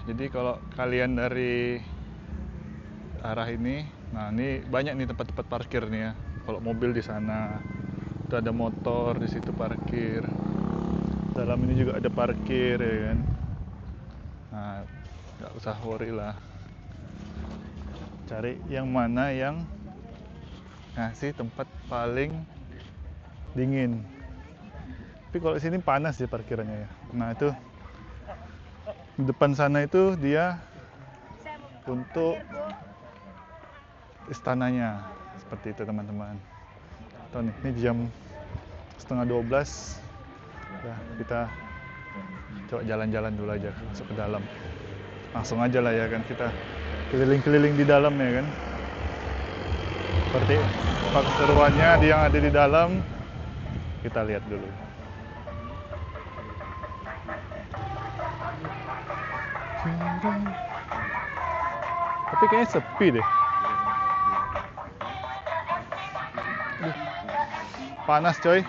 Jadi kalau kalian dari arah ini, nah ini banyak nih tempat-tempat parkir nih ya. Kalau mobil di sana, itu ada motor di situ parkir. Dalam ini juga ada parkir ya kan. Nah, nggak usah worry lah. Cari yang mana yang ngasih tempat paling dingin. Tapi kalau di sini panas ya parkirannya ya. Nah itu di depan sana itu dia untuk istananya, seperti itu teman-teman. Tuh nih, ini jam 11:30. Ya, kita coba jalan-jalan dulu aja, masuk ke dalam. Langsung aja lah ya kan, kita keliling-keliling di dalam ya kan. Seperti apa keseruannya yang ada di dalam, kita lihat dulu. Tapi kayaknya sepi deh. Panas coy.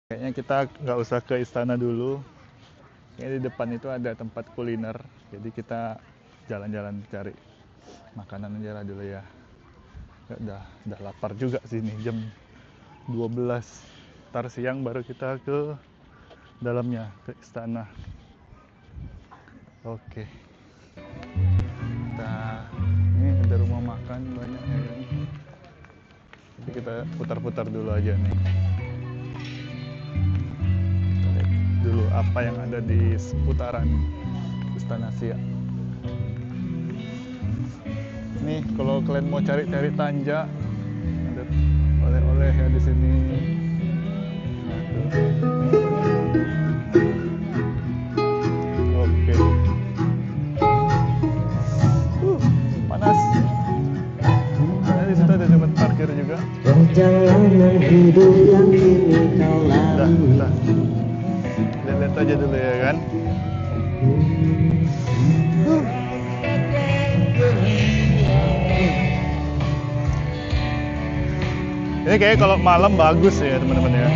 Kayaknya kita nggak usah ke istana dulu. Kayaknya di depan itu ada tempat kuliner. Jadi kita jalan-jalan cari makanan aja lah dulu ya. Udah lapar juga sih nih, jam 12. Ntar siang baru kita ke dalamnya, ke istana. Oke. Ini ada rumah makan banyak ya kan. Jadi kita putar-putar dulu aja nih. Kita lihat dulu apa yang ada di seputaran Istana Siak. Nih kalau kalian mau cari-cari tanja, ada oleh-oleh ya di sini. Oke. Panas. Nah, di situ ada tempat parkir juga. Perjalanan hidup yang kini kau lalui. Lihat aja dulu ya kan. Ini kayak kalau malam bagus ya teman-teman ya.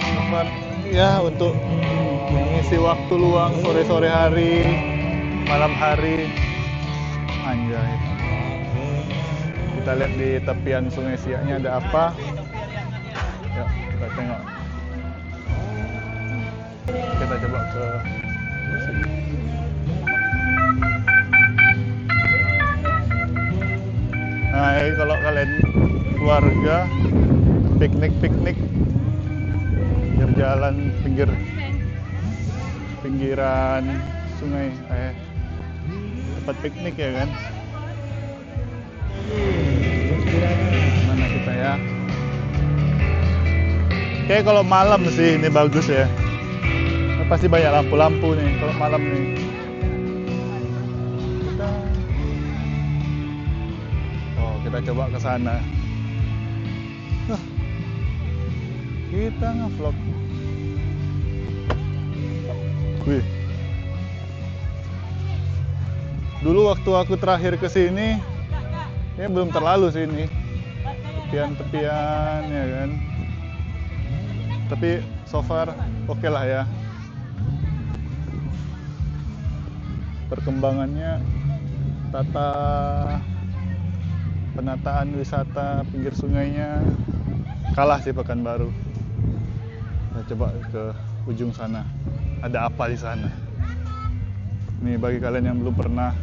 Tempat ya untuk mengisi waktu luang sore-sore hari, malam hari. Anjay. Kita lihat di tepian Sungai Siaknya ada apa. Yuk, kita tengok. Kita coba ke sini. Nah, ini kalau kalian keluarga piknik-piknik, jalan pinggiran sungai, tempat piknik ya kan. Mana kita ya? Kayak kalau malam sih ini bagus ya. Pasti banyak lampu-lampu nih kalau malam nih. Kita coba ke sana. Kita nge-vlog. Wih. Dulu waktu aku terakhir ke sini, ya belum terlalu sini. Tepian-tepian ya kan. Tapi so far oke lah ya. Perkembangannya penataan wisata pinggir sungainya kalah sih Pekanbaru. Kita coba ke ujung sana. Ada apa di sana? Nih bagi kalian yang belum pernah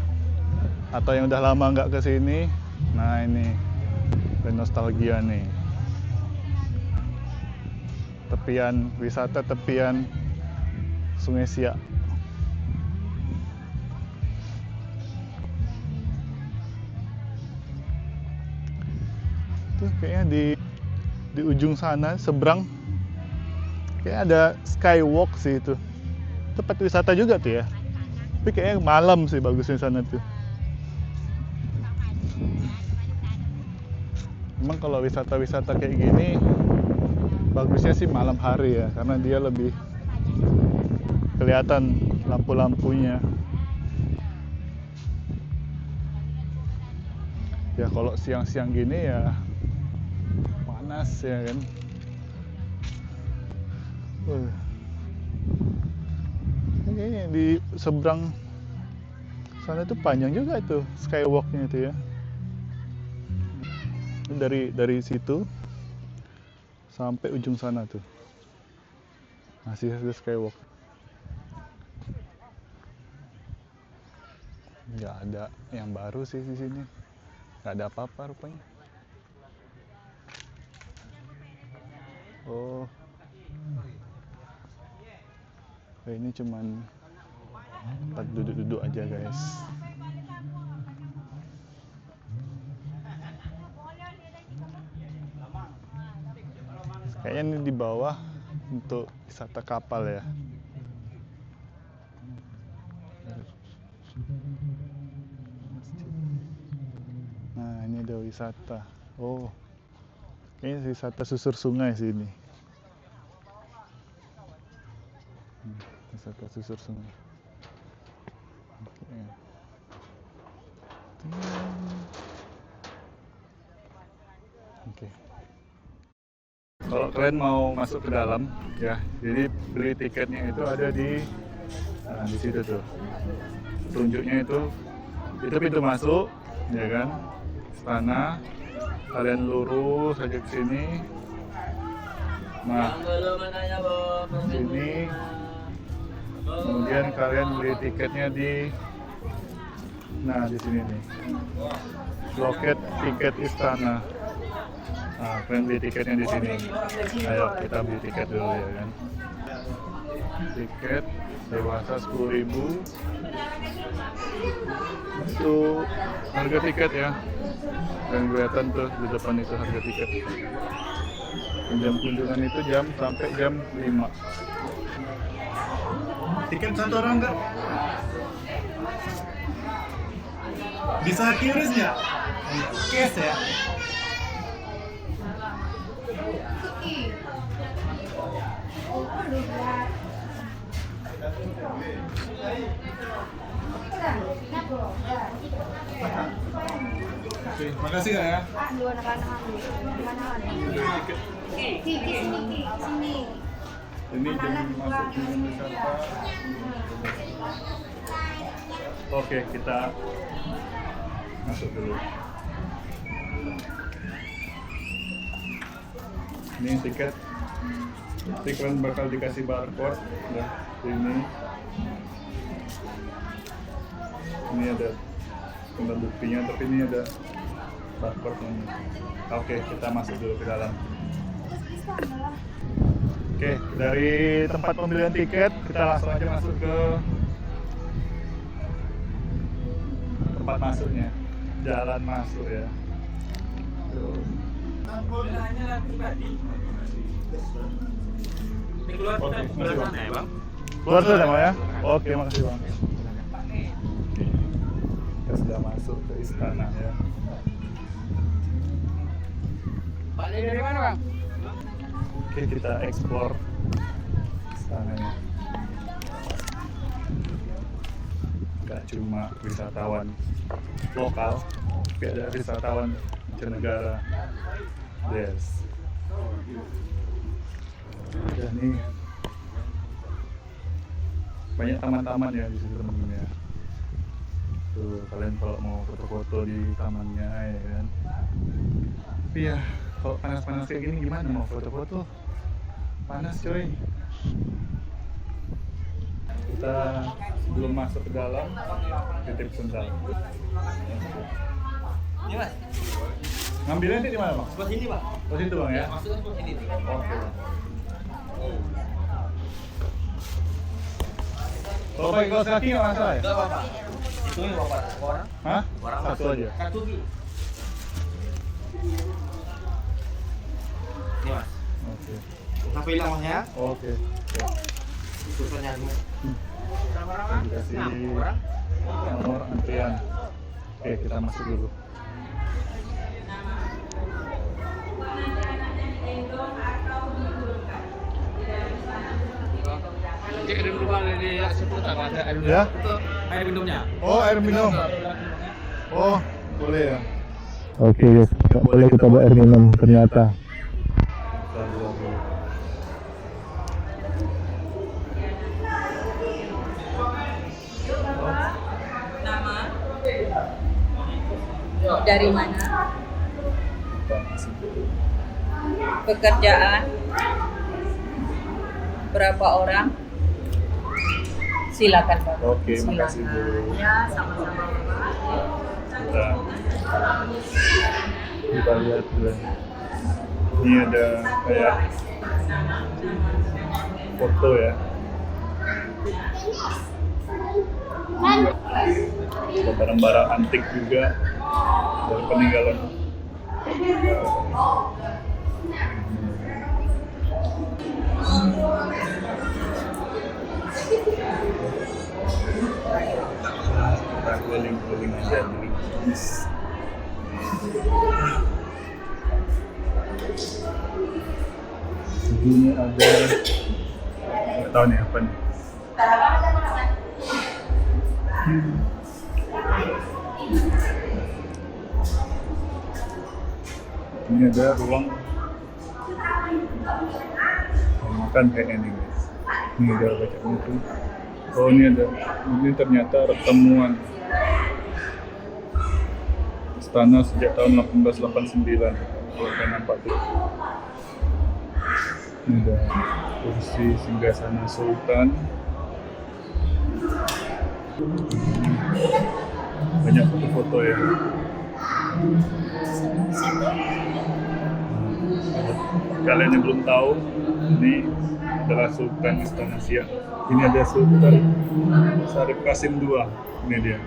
atau yang udah lama nggak ke sini, nah ini nostalgia nih. Tepian wisata tepian Sungai Siak. tuh kayaknya di ujung sana seberang kayak ada skywalk sih itu. Tempat wisata juga tuh ya. Tapi kayaknya malam sih bagusnya sana tuh. Emang kalau wisata-wisata kayak gini bagusnya sih malam hari ya, karena dia lebih kelihatan lampu-lampunya. Ya kalau siang-siang gini ya panas ya kan. Kayaknya di seberang sana tuh panjang juga itu skywalknya itu ya. Dari situ sampai ujung sana tuh masih ada skywalk. Nggak ada yang baru sih di sini. Nggak ada apa-apa rupanya. Oh, ini cuman tempat duduk-duduk aja guys. Kayaknya ini di bawah untuk wisata kapal ya. Nah ini ada wisata. Oh, kayaknya wisata susur sungai sih ini. Wisata susur sungai. Oke. Kalau kalian mau masuk ke dalam, ya, jadi beli tiketnya itu ada di situ tuh. Tunjuknya itu pintu masuk, ya kan? Istana. Kalian lurus aja ke sini. Nah, sini. Kemudian kalian beli tiketnya di sini nih. Loket tiket istana. Nah, kalian beli tiketnya di sini. Ayo kita beli tiket dulu ya kan. Tiket dewasa 10.000. Itu harga tiket ya. Dan kelihatan tuh di depan itu harga tiket. Jam kunjungan itu sampai jam 5. Tiket satu orang enggak? Bisa QRIS nggak? Cash ya? Oke, makasih ya. Ini jam masuk kunjungan wisata. Oke, kita masuk dulu. Ini tiket. Nanti kalian bakal dikasih barcode. Nah, ini ada tanda buktinya, tapi ini ada barcode ini. Oke, kita masuk dulu ke dalam. Oke, dari tempat pembelian tiket kita langsung aja masuk ke tempat masuknya, jalan masuk ya. Oke, makasih bang. Keluar sudah bang ya? Oke, makasih bang. Kita sudah masuk ke istana ya. Pak dari mana bang? Oke, kita explore istananya. Gak cuma wisatawan lokal, tapi ada wisatawan mancanegara. Yes. Dan nih banyak taman-taman ya di situ teman-teman ya. Tuh kalian kalau mau foto-foto di tamannya ya kan. Tapi ya kalau panas-panas kayak gini gimana mau foto-foto? Panas coy. Kita belum masuk ke dalam, titip sebentar. Ini mas, Ngambilnya ini di mana bang? sebelah sini pak. Oh situ bang ya? Masuknya sebelah sini. Oke bang. Kalau pakai kaos kaki nggak masalah ya? Enggak apa-apa. Itu yang bapak orang. Hah? Orang Satu aja. Satu ki. Ini mas. Oke. Sampai hilang masnya. Oke. Susahnya gimana? Dikasih nomor antrian. Oke, kita masuk dulu. Cek di rumah di seputar ada air minum. Ya? Itu air minumnya. Oh, air minum. Oh, boleh ya. Oke, guys. Nggak boleh kita bawa air minum ternyata. Dari mana? Pekerjaan? Berapa orang? Silakan Pak. Oke, makasih Bu. Ya, sama-sama Pak. Kita lihat dulu. Ini ada kayak foto ya. Ada barang-barang antik juga dari peninggalan. Kita keliling-keliling aja dulu. Ini ada, nggak tahu nih apa nih. Ini ada ruang makan kayaknya nih guys. Ini ada baca buku. Oh ini ternyata pertemuan istana sejak tahun 1889. Kalau kalian nampak tuh. Ini ada kursi singgasana Sultan. Banyak foto-foto ya. Kalian yang belum tahu, ini adalah Sultan Istana Siak. Ini ada Sultan Syarif Qasim II. Ini dia.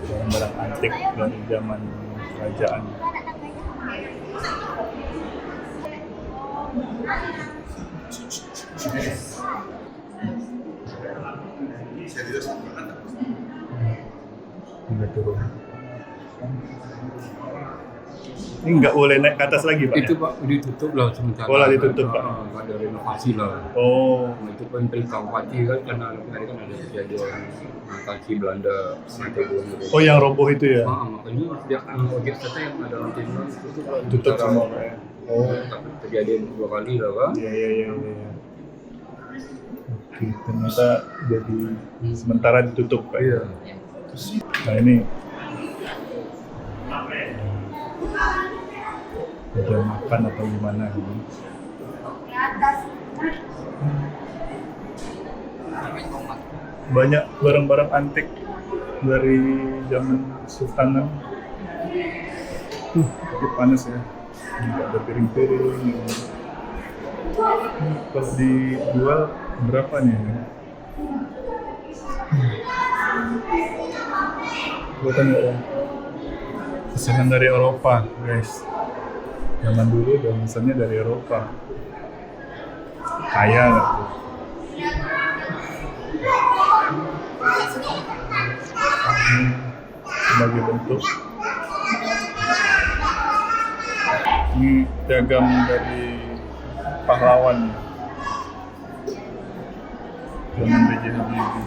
Barang-barang antik dari zaman kerajaan. Udah turun. Ini nggak boleh naik ke atas lagi Pak? Itu Pak ditutup lah sementara. Oh lah ditutup Pak? Nggak ada renovasi lah. Oh. Itu kan perintah Bupati kan karena tadi kan ada kejadian kaki Belanda semacam itu. Oh yang roboh itu ya? Makanya sejak objek wisata yang ada lantai 9 itu kan Tutup semua Pak ya? Oh. Tapi kejadian 2 kali lah kan. Iya. Oke, ternyata jadi sementara ditutup Pak. Iya. Nah ini ada makan atau gimana gitu. Banyak barang-barang antik dari zaman Sultanan. Tapi panas ya. Ini ada piring-piring. Kalau dijual berapa nih? Buatan nggak ya? Pesanan dari Eropa, guys. Zaman dulu udah misalnya dari Eropa. Kaya nggak tuh? Sebagai bentuk. Ini piagam dari pahlawan. Zaman B.J. Habibie,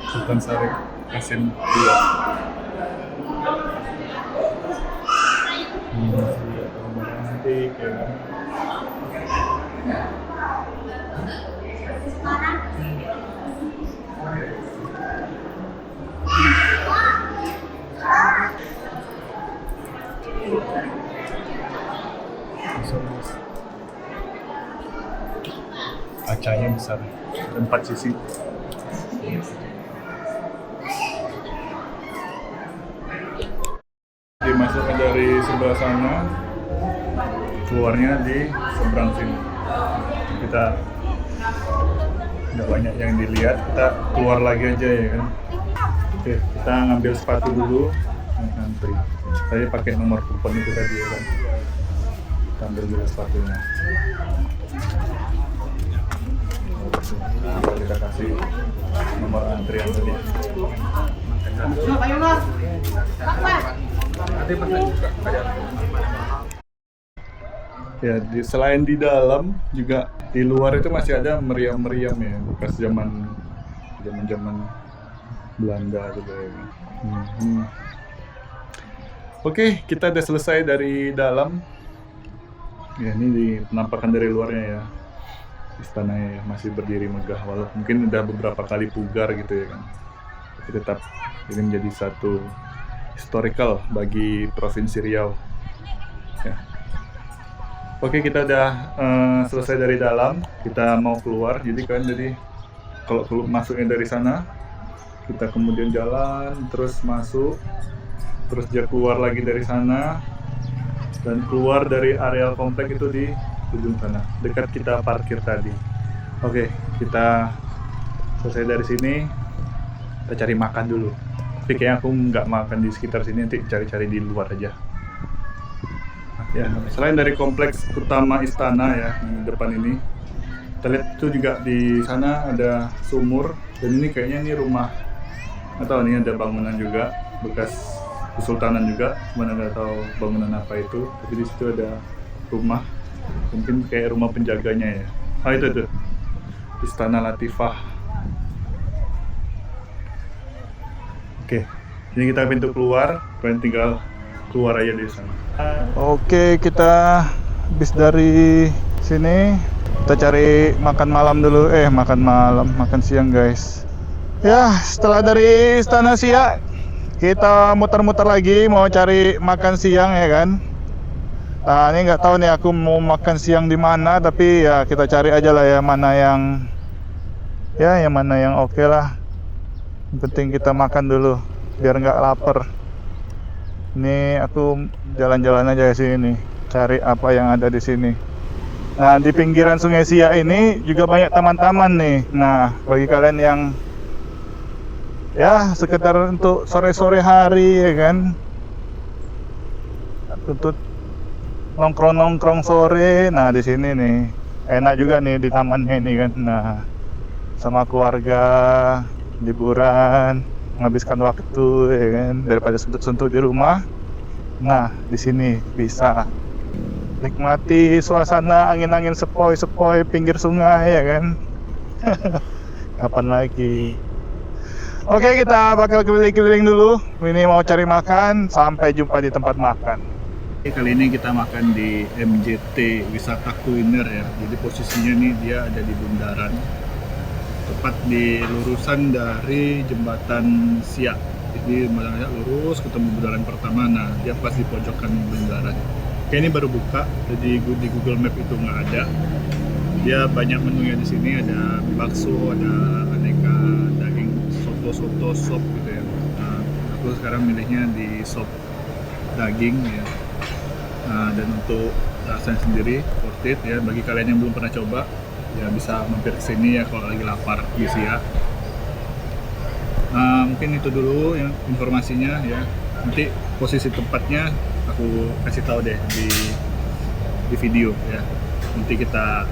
Sultan Syarif Qasim II. Antik ya. Kacanya besar, 4 sisi. Dimasukkan dari sebelah sana, keluarnya di seberang sini. Kita nggak banyak yang dilihat, kita keluar lagi aja ya kan. Oke, kita ngambil sepatu dulu, ngantri. Saya pakai nomor kupon itu tadi ya kan. Kita ambil dulu sepatunya. Oke, kita kasih nomor antrian tadi. Ya, selain di dalam juga di luar itu masih ada meriam-meriam ya, bekas zaman Belanda gitu ya. Oke, kita udah selesai dari dalam. Ya, ini di penampakan dari luarnya ya. Istananya ya, masih berdiri megah walaupun mungkin udah beberapa kali pugar gitu ya kan. Tapi tetap ini menjadi satu historical bagi Provinsi Riau. Ya. Oke, kita udah selesai dari dalam. Kita mau keluar. Jadi kan kalau masuknya dari sana, kita kemudian jalan terus masuk, terus dia keluar lagi dari sana dan keluar dari areal komplek itu di ujung sana, dekat kita parkir tadi. Oke, kita selesai dari sini. Kita cari makan dulu. Tapi kayaknya aku nggak makan di sekitar sini, nanti cari-cari di luar aja. Ya, selain dari kompleks utama istana ya, di depan ini, kita lihat itu juga di sana ada sumur, dan ini kayaknya ini rumah, atau ini ada bangunan juga bekas kesultanan juga, mana nggak tahu bangunan apa itu, tapi di situ ada rumah, mungkin kayak rumah penjaganya ya. Itu Istana Latifah. Oke, ini kita pintu keluar, kalian tinggal keluar aja dari sana. Oke, kita habis dari sini kita cari makan malam dulu. Makan siang guys. Ya, setelah dari Istana Siak kita muter-muter lagi mau cari makan siang ya kan. Nah, ini nggak tahu nih aku mau makan siang di mana, tapi ya kita cari aja lah ya mana yang oke lah. Yang penting kita makan dulu biar nggak lapar. Ini aku jalan-jalan aja sih ini, cari apa yang ada di sini. Nah, di pinggiran Sungai Siak ini juga banyak taman-taman nih. Nah, bagi kalian yang ya sekedar untuk sore-sore hari ya kan, untuk nongkrong-nongkrong sore. Nah, di sini nih enak juga nih di tamannya ini kan. Nah, sama keluarga liburan, menghabiskan waktu ya kan, daripada suntuk-suntuk di rumah. Nah, di sini bisa nikmati suasana angin-angin sepoi-sepoi pinggir sungai ya kan. Kapan lagi? Oke, kita bakal keliling-keliling dulu. Ini mau cari makan, sampai jumpa di tempat makan. Kali ini kita makan di MJT Wisata Kuliner ya. Jadi posisinya nih dia ada di bundaran, tepat di lurusan dari jembatan Siak. Jadi jembatan Siak lurus ketemu bundaran pertama. Nah, dia pas di pojokan bundaran. Kayak ini baru buka, jadi di Google Map itu nggak ada. Dia banyak menunya di sini, ada bakso, ada aneka daging, soto sop gitu ya. Nah, aku sekarang milihnya di sop daging ya. Nah, dan untuk rasanya sendiri worth it ya, bagi kalian yang belum pernah coba ya bisa mampir ke sini ya kalau lagi lapar di Siak. Mungkin itu dulu yang informasinya ya. Nanti posisi tempatnya aku kasih tahu deh di video ya. Nanti kita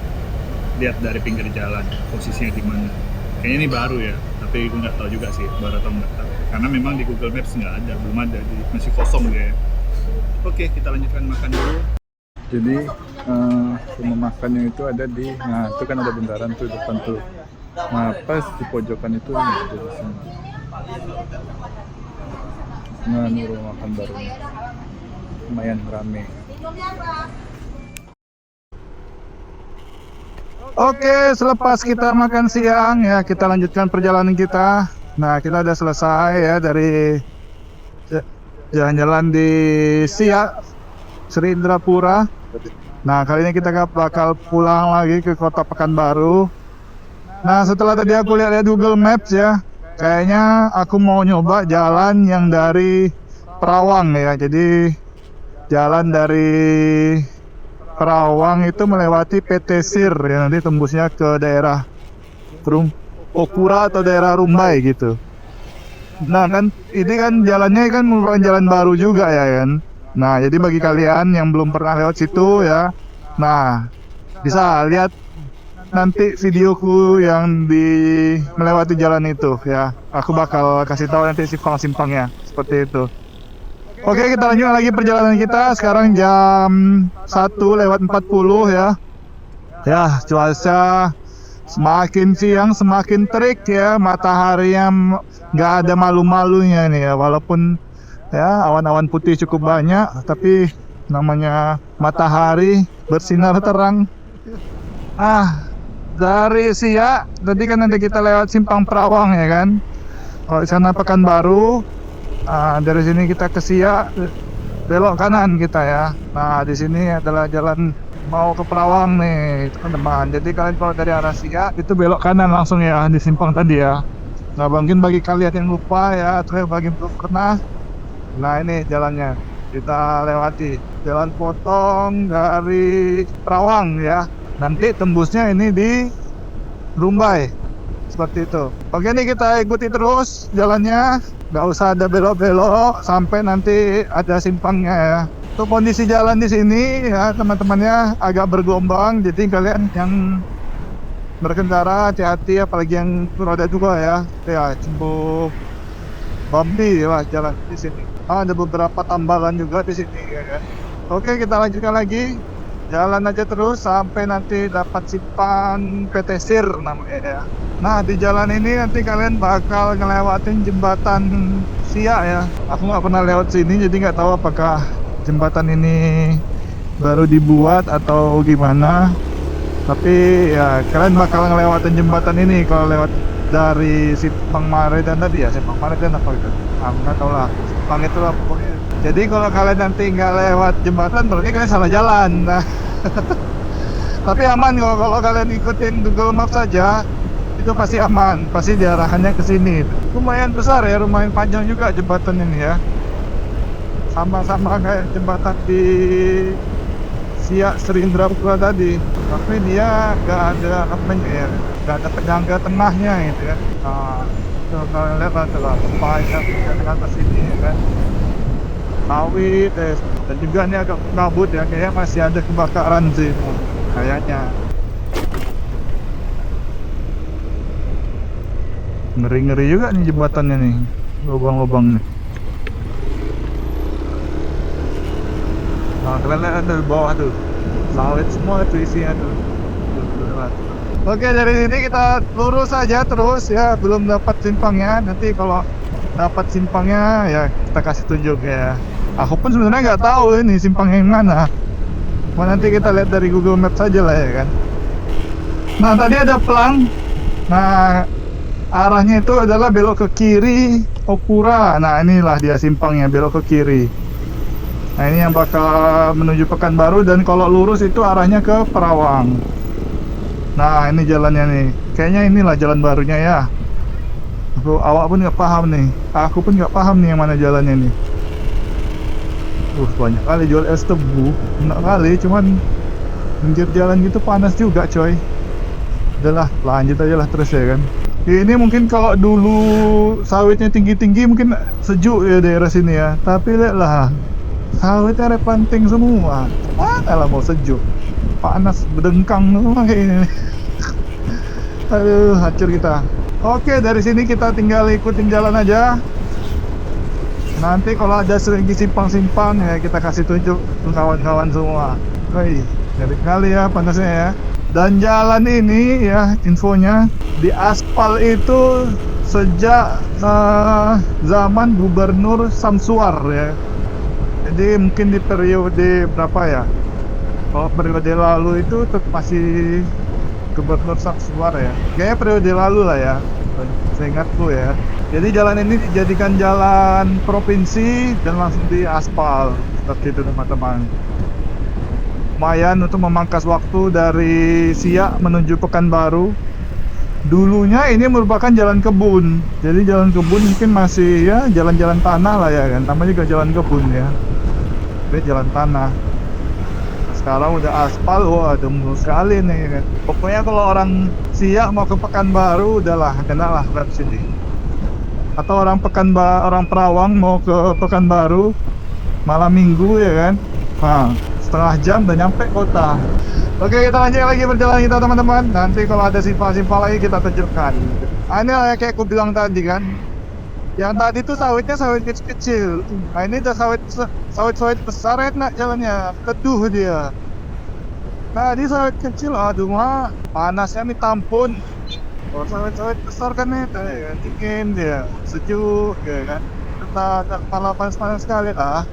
lihat dari pinggir jalan posisinya di mana. Kayaknya ini baru ya, tapi gue nggak tahu juga sih baru atau nggak tahu. Karena memang di Google Maps nggak ada, belum ada, masih kosong dia ya. Oke, kita lanjutkan makan dulu. Jadi rumah makannya itu ada di, nah itu kan ada bundaran tuh depan tuh. Nah pas di pojokan itu nih, di sini. Nah ini rumah makan baru, lumayan rame. Oke, selepas kita makan siang ya, kita lanjutkan perjalanan kita. Nah, kita udah selesai ya dari jalan-jalan di Siak, Sri Indrapura. Nah, kali ini kita bakal pulang lagi ke Kota Pekanbaru. Nah, setelah tadi aku lihat Google Maps ya, kayaknya aku mau nyoba jalan yang dari Perawang ya. Jadi jalan dari Perawang itu melewati PT Sir ya, nanti tembusnya ke daerah Okura atau daerah Rumbai gitu. Nah kan ini kan jalannya kan merupakan jalan baru juga ya kan. Nah jadi bagi kalian yang belum pernah lewat situ ya, nah bisa lihat nanti videoku yang di melewati jalan itu ya. Aku bakal kasih tahu nanti simpang-simpangnya seperti itu. Oke, kita lanjut lagi perjalanan kita. Sekarang jam 1:40 ya. Ya, cuaca semakin siang semakin terik ya. Matahari yang nggak ada malu-malunya nih ya. Walaupun ya awan-awan putih cukup banyak, tapi namanya matahari bersinar terang. Dari Siak, tadi kan nanti kita lewat Simpang Perawang ya kan. Kalau di sana Pekanbaru. Dari sini kita ke Siak, belok kanan kita ya. Nah di sini adalah jalan mau ke Perawang nih teman-teman. Jadi kalian kalau dari arah Siak itu belok kanan langsung ya di simpang tadi ya. Nah mungkin bagi kalian yang lupa ya atau bagi belum pernah, nah ini jalannya kita lewati jalan potong dari Perawang ya. Nanti tembusnya ini di Rumbai seperti itu. Oke nih kita ikuti terus jalannya. Nggak usah ada belok-belok sampai nanti ada simpangnya ya. Tuh kondisi jalan di sini ya teman-temannya agak bergelombang, jadi kalian yang berkendara hati-hati apalagi yang roda 2 ya. Ya cukup bumpy ya jalan di sini. Ada beberapa tambalan juga di sini ya kan. Oke kita lanjutkan lagi. Jalan aja terus sampai nanti dapat simpang PT Sir namanya ya. Nah di jalan ini nanti kalian bakal ngelewatin jembatan Siak ya. Aku nggak pernah lewat sini jadi nggak tahu apakah jembatan ini baru dibuat atau gimana. Tapi ya kalian bakal ngelewatin jembatan ini kalau lewat dari Simpang Maredan tadi ya. Simpang Maredan apa gitu? Aku nggak tahu lah. Simpang itu lah pokoknya. Jadi kalau kalian nanti nggak lewat jembatan berarti kalian salah jalan. Nah, tapi aman kalau kalian ikutin Google Maps saja itu pasti aman, pasti diarahkannya ke sini. Lumayan besar ya, lumayan panjang juga jembatan ini ya. Sama-sama kayak jembatan di Siak Serindrapura tadi, tapi dia nggak ada apanya ya, nggak ada penyangga tengahnya gitu kan. Nah, tuh kalian lihat adalah panjang ke atas ini ya kan. Sawit dan juga ini agak kabut ya, kayaknya masih ada kebakaran sih kayaknya. Ngeri-ngeri juga nih jembatannya nih, lubang-lubang nih. Nah kalian lihat dari bawah tuh, sawit semua tuh isinya tuh. Oke dari sini kita lurus aja terus ya, belum dapat simpangnya. Nanti kalau dapat simpangnya ya kita kasih tunjuk ya. Aku pun sebenarnya nggak tahu ini simpang yang mana. Nanti kita lihat dari Google Maps saja lah ya kan. Nah tadi ada pelang. Nah arahnya itu adalah belok ke kiri Opura. Nah inilah dia simpangnya, belok ke kiri. Nah ini yang bakal menuju Pekanbaru, dan kalau lurus itu arahnya ke Perawang. Nah ini jalannya nih. Kayaknya inilah jalan barunya ya. Awak pun nggak paham nih. Aku pun nggak paham nih yang mana jalannya nih. Banyak kali jual es tebu. Enak kali, cuman pinggir jalan gitu panas juga coy. Udahlah, lanjut aja lah terus ya kan. Ini mungkin kalau dulu sawitnya tinggi-tinggi mungkin sejuk ya daerah sini ya. Tapi lihatlah, sawitnya replanting semua. Mana lah mau sejuk, panas berdengkang semua kayak ini. Aduh, hancur kita. Oke, dari sini kita tinggal ikutin jalan aja. Nanti kalau ada segi simpang-simpang ya kita kasih tunjuk ke kawan-kawan semua. Woi, ngeri kali ya panasnya ya. Dan jalan ini ya infonya di aspal itu sejak zaman Gubernur Samsuar ya. Jadi mungkin di periode berapa ya? Kalau periode lalu itu masih Gubernur Samsuar ya. Kayaknya periode lalu lah ya. Seingatku ya. Jadi jalan ini dijadikan jalan provinsi dan langsung diaspal seperti itu teman-teman. Lumayan untuk memangkas waktu dari Siak menuju Pekanbaru. Dulunya ini merupakan jalan kebun. Jadi jalan kebun mungkin masih ya jalan-jalan tanah lah ya kan. Namanya juga jalan kebun ya. Ini jalan tanah. Sekarang udah aspal, wah ada mulus sekali nih kan. Pokoknya kalau orang Siak mau ke Pekanbaru udahlah kenal lah lewat sini. atau orang orang Perawang mau ke Pekanbaru malam minggu ya kan, nah setengah jam udah nyampe kota. Oke, kita lanjut lagi perjalanan kita teman-teman. Nanti kalau ada simpal-simpal lagi kita tunjukkan. Ini kayak aku bilang tadi kan, yang tadi tuh sawitnya sawit kecil-kecil. Nah ini udah sawit besar enak jalannya, teduh dia. Nah di sawit kecil, aduh mah panasnya minta ampun. Kalau sawit besar kan ya dingin dia, sejuk ya kan. Kita kepala panas-panas sekali lah.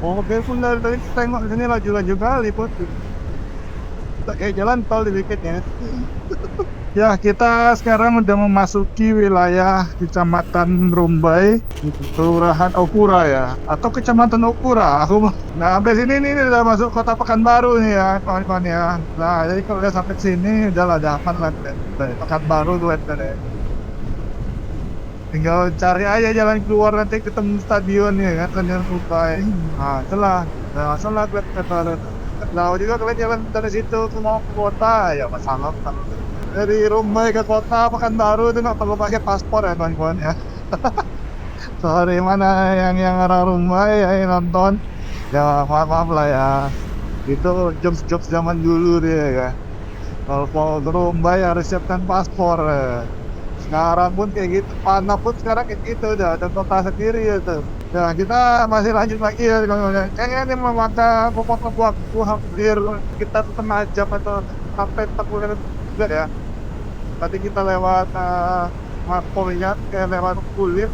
Mobil pun dari tadi tengok sini laju-laju kali pun. Kayak jalan tol dikitnya. Ya, kita sekarang udah memasuki wilayah Kecamatan Rumbai, Kelurahan Okura ya, atau Kecamatan Okura. Nah, sampai sini nih udah masuk Kota Pekanbaru nih ya, kawan-kawan ya. Nah, jadi kalau udah sampai sini udah lah aman lah, Pekanbaru tuh ya. Tinggal cari aja jalan keluar nanti ketemu stadion ya kan, Stadion Rumbai. Nah, itulah. Nah, masalah kata Nah, juga kalian jalan dari situ ke mau ke kota ya masalah. Dari Rumbai ke kota Pekanbaru itu nggak perlu pakai paspor ya kawan-kawan ya. Sorry mana yang arah Rumbai ya yang nonton ya maaf lah ya. Itu jobs zaman dulu dia ya. Kalau mau ke Rumbai harus siapkan paspor ya. Sekarang pun kayak gitu, Pana pun sekarang kayak gitu udah ada kota sendiri ya tuh. Ya kita masih lanjut lagi ya kawan-kawan. Kayaknya ini memakan waktu hampir kita setengah jam atau sampai 40 menit juga ya. Tadi kita lewat Marpoliat, kayak lewat Kulit.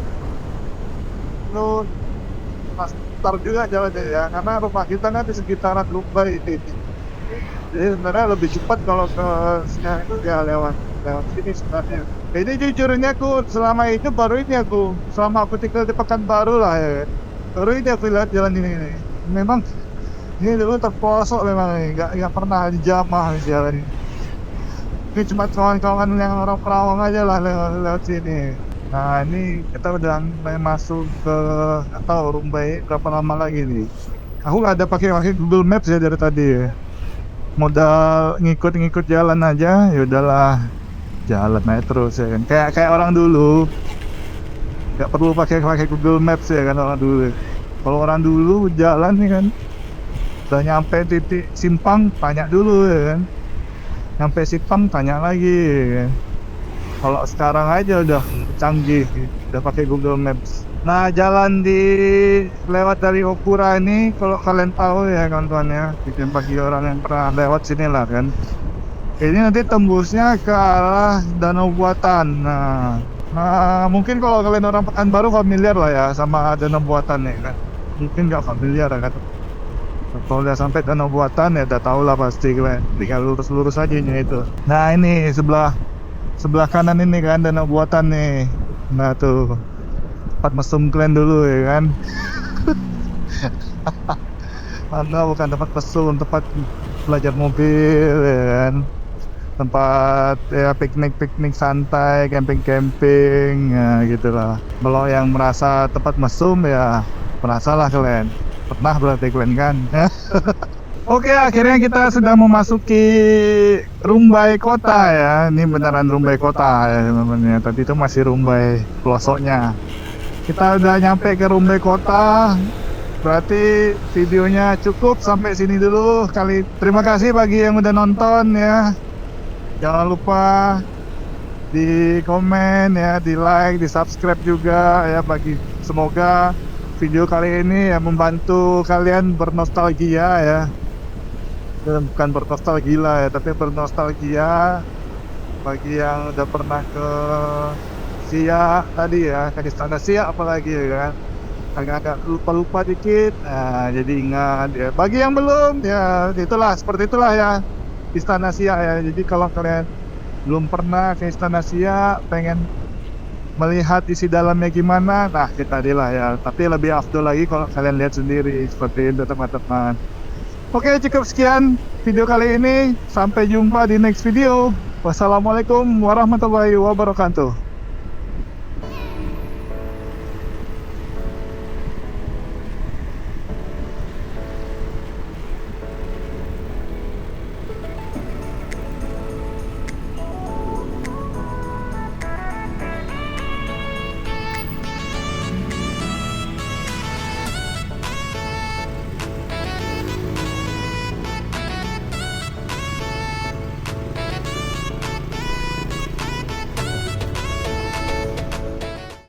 Itu pastar juga jalannya ya, karena rumah kita kan di sekitaran Rumbai ini. Jadi sebenarnya lebih cepat kalau ke sini itu ya lewat sini sebenarnya. Ini jujurnya aku selama itu baru ini aku selama aku tinggal di Pekanbaru lah ya. Baru ini aku lihat jalan ini. Memang ini dulu terpelosok memang nih, nggak pernah dijamah jalan ini. Ini cuma kawan-kawan yang orang Perawang aja lah lewat sini. Nah ini kita udah mulai masuk ke atau Rumbai berapa lama lagi nih. Aku nggak ada pakai Google Maps ya dari tadi ya. Modal ngikut jalan aja, ya udahlah jalan aja terus ya kan. Kayak orang dulu nggak perlu pakai Google Maps ya kan orang dulu. Kalau orang dulu jalan nih kan, udah nyampe titik simpang tanya dulu ya kan. Nyampe simpang tanya lagi ya kan. Kalau sekarang aja udah canggih, udah pakai Google Maps. Nah jalan lewat dari Okura ini kalau kalian tahu ya kawan-kawan ya, bagi orang yang pernah lewat sini lah kan, ini nanti tembusnya ke arah Danau Buatan. Nah mungkin kalau kalian orang Pekanbaru familiar lah ya sama Danau Buatan ya kan, mungkin nggak familiar kan. Kalau udah sampai Danau Buatan ya udah tahu lah pasti kalian, tinggal lurus aja itu. Nah ini sebelah kanan ini kan Danau Buatan nih. Nah tuh tempat mesum kalian dulu ya kan. Mana bukan tempat mesum, tempat belajar mobil ya kan, tempat ya piknik santai, camping ya gitulah. Kalau yang merasa tempat mesum ya merasalah kalian, pernah berarti kalian kan. Oke, akhirnya kita sudah memasuki Rumbai kota ya. Ini beneran Rumbai kota ya teman-teman. Tadi itu masih Rumbai pelosoknya. Kita udah nyampe ke Rumbai kota. Berarti videonya cukup sampai sini dulu kali. Terima kasih bagi yang udah nonton ya. Jangan lupa di komen ya, di like, di subscribe juga ya. Semoga video kali ini ya membantu kalian bernostalgia ya. Bukan bernostalgia ya, tapi bernostalgia bagi yang udah pernah ke Siak tadi ya, ke Istana Siak apalagi ya kan, agak lupa dikit. Nah jadi ingat ya, bagi yang belum ya itulah, seperti itulah ya Istana Siak ya. Jadi kalau kalian belum pernah ke Istana Siak, pengen melihat isi dalamnya gimana, nah kita lah ya. Tapi lebih afdol lagi kalau kalian lihat sendiri seperti itu teman-teman. Oke, cukup sekian video kali ini. Sampai jumpa di next video. Wassalamualaikum warahmatullahi wabarakatuh.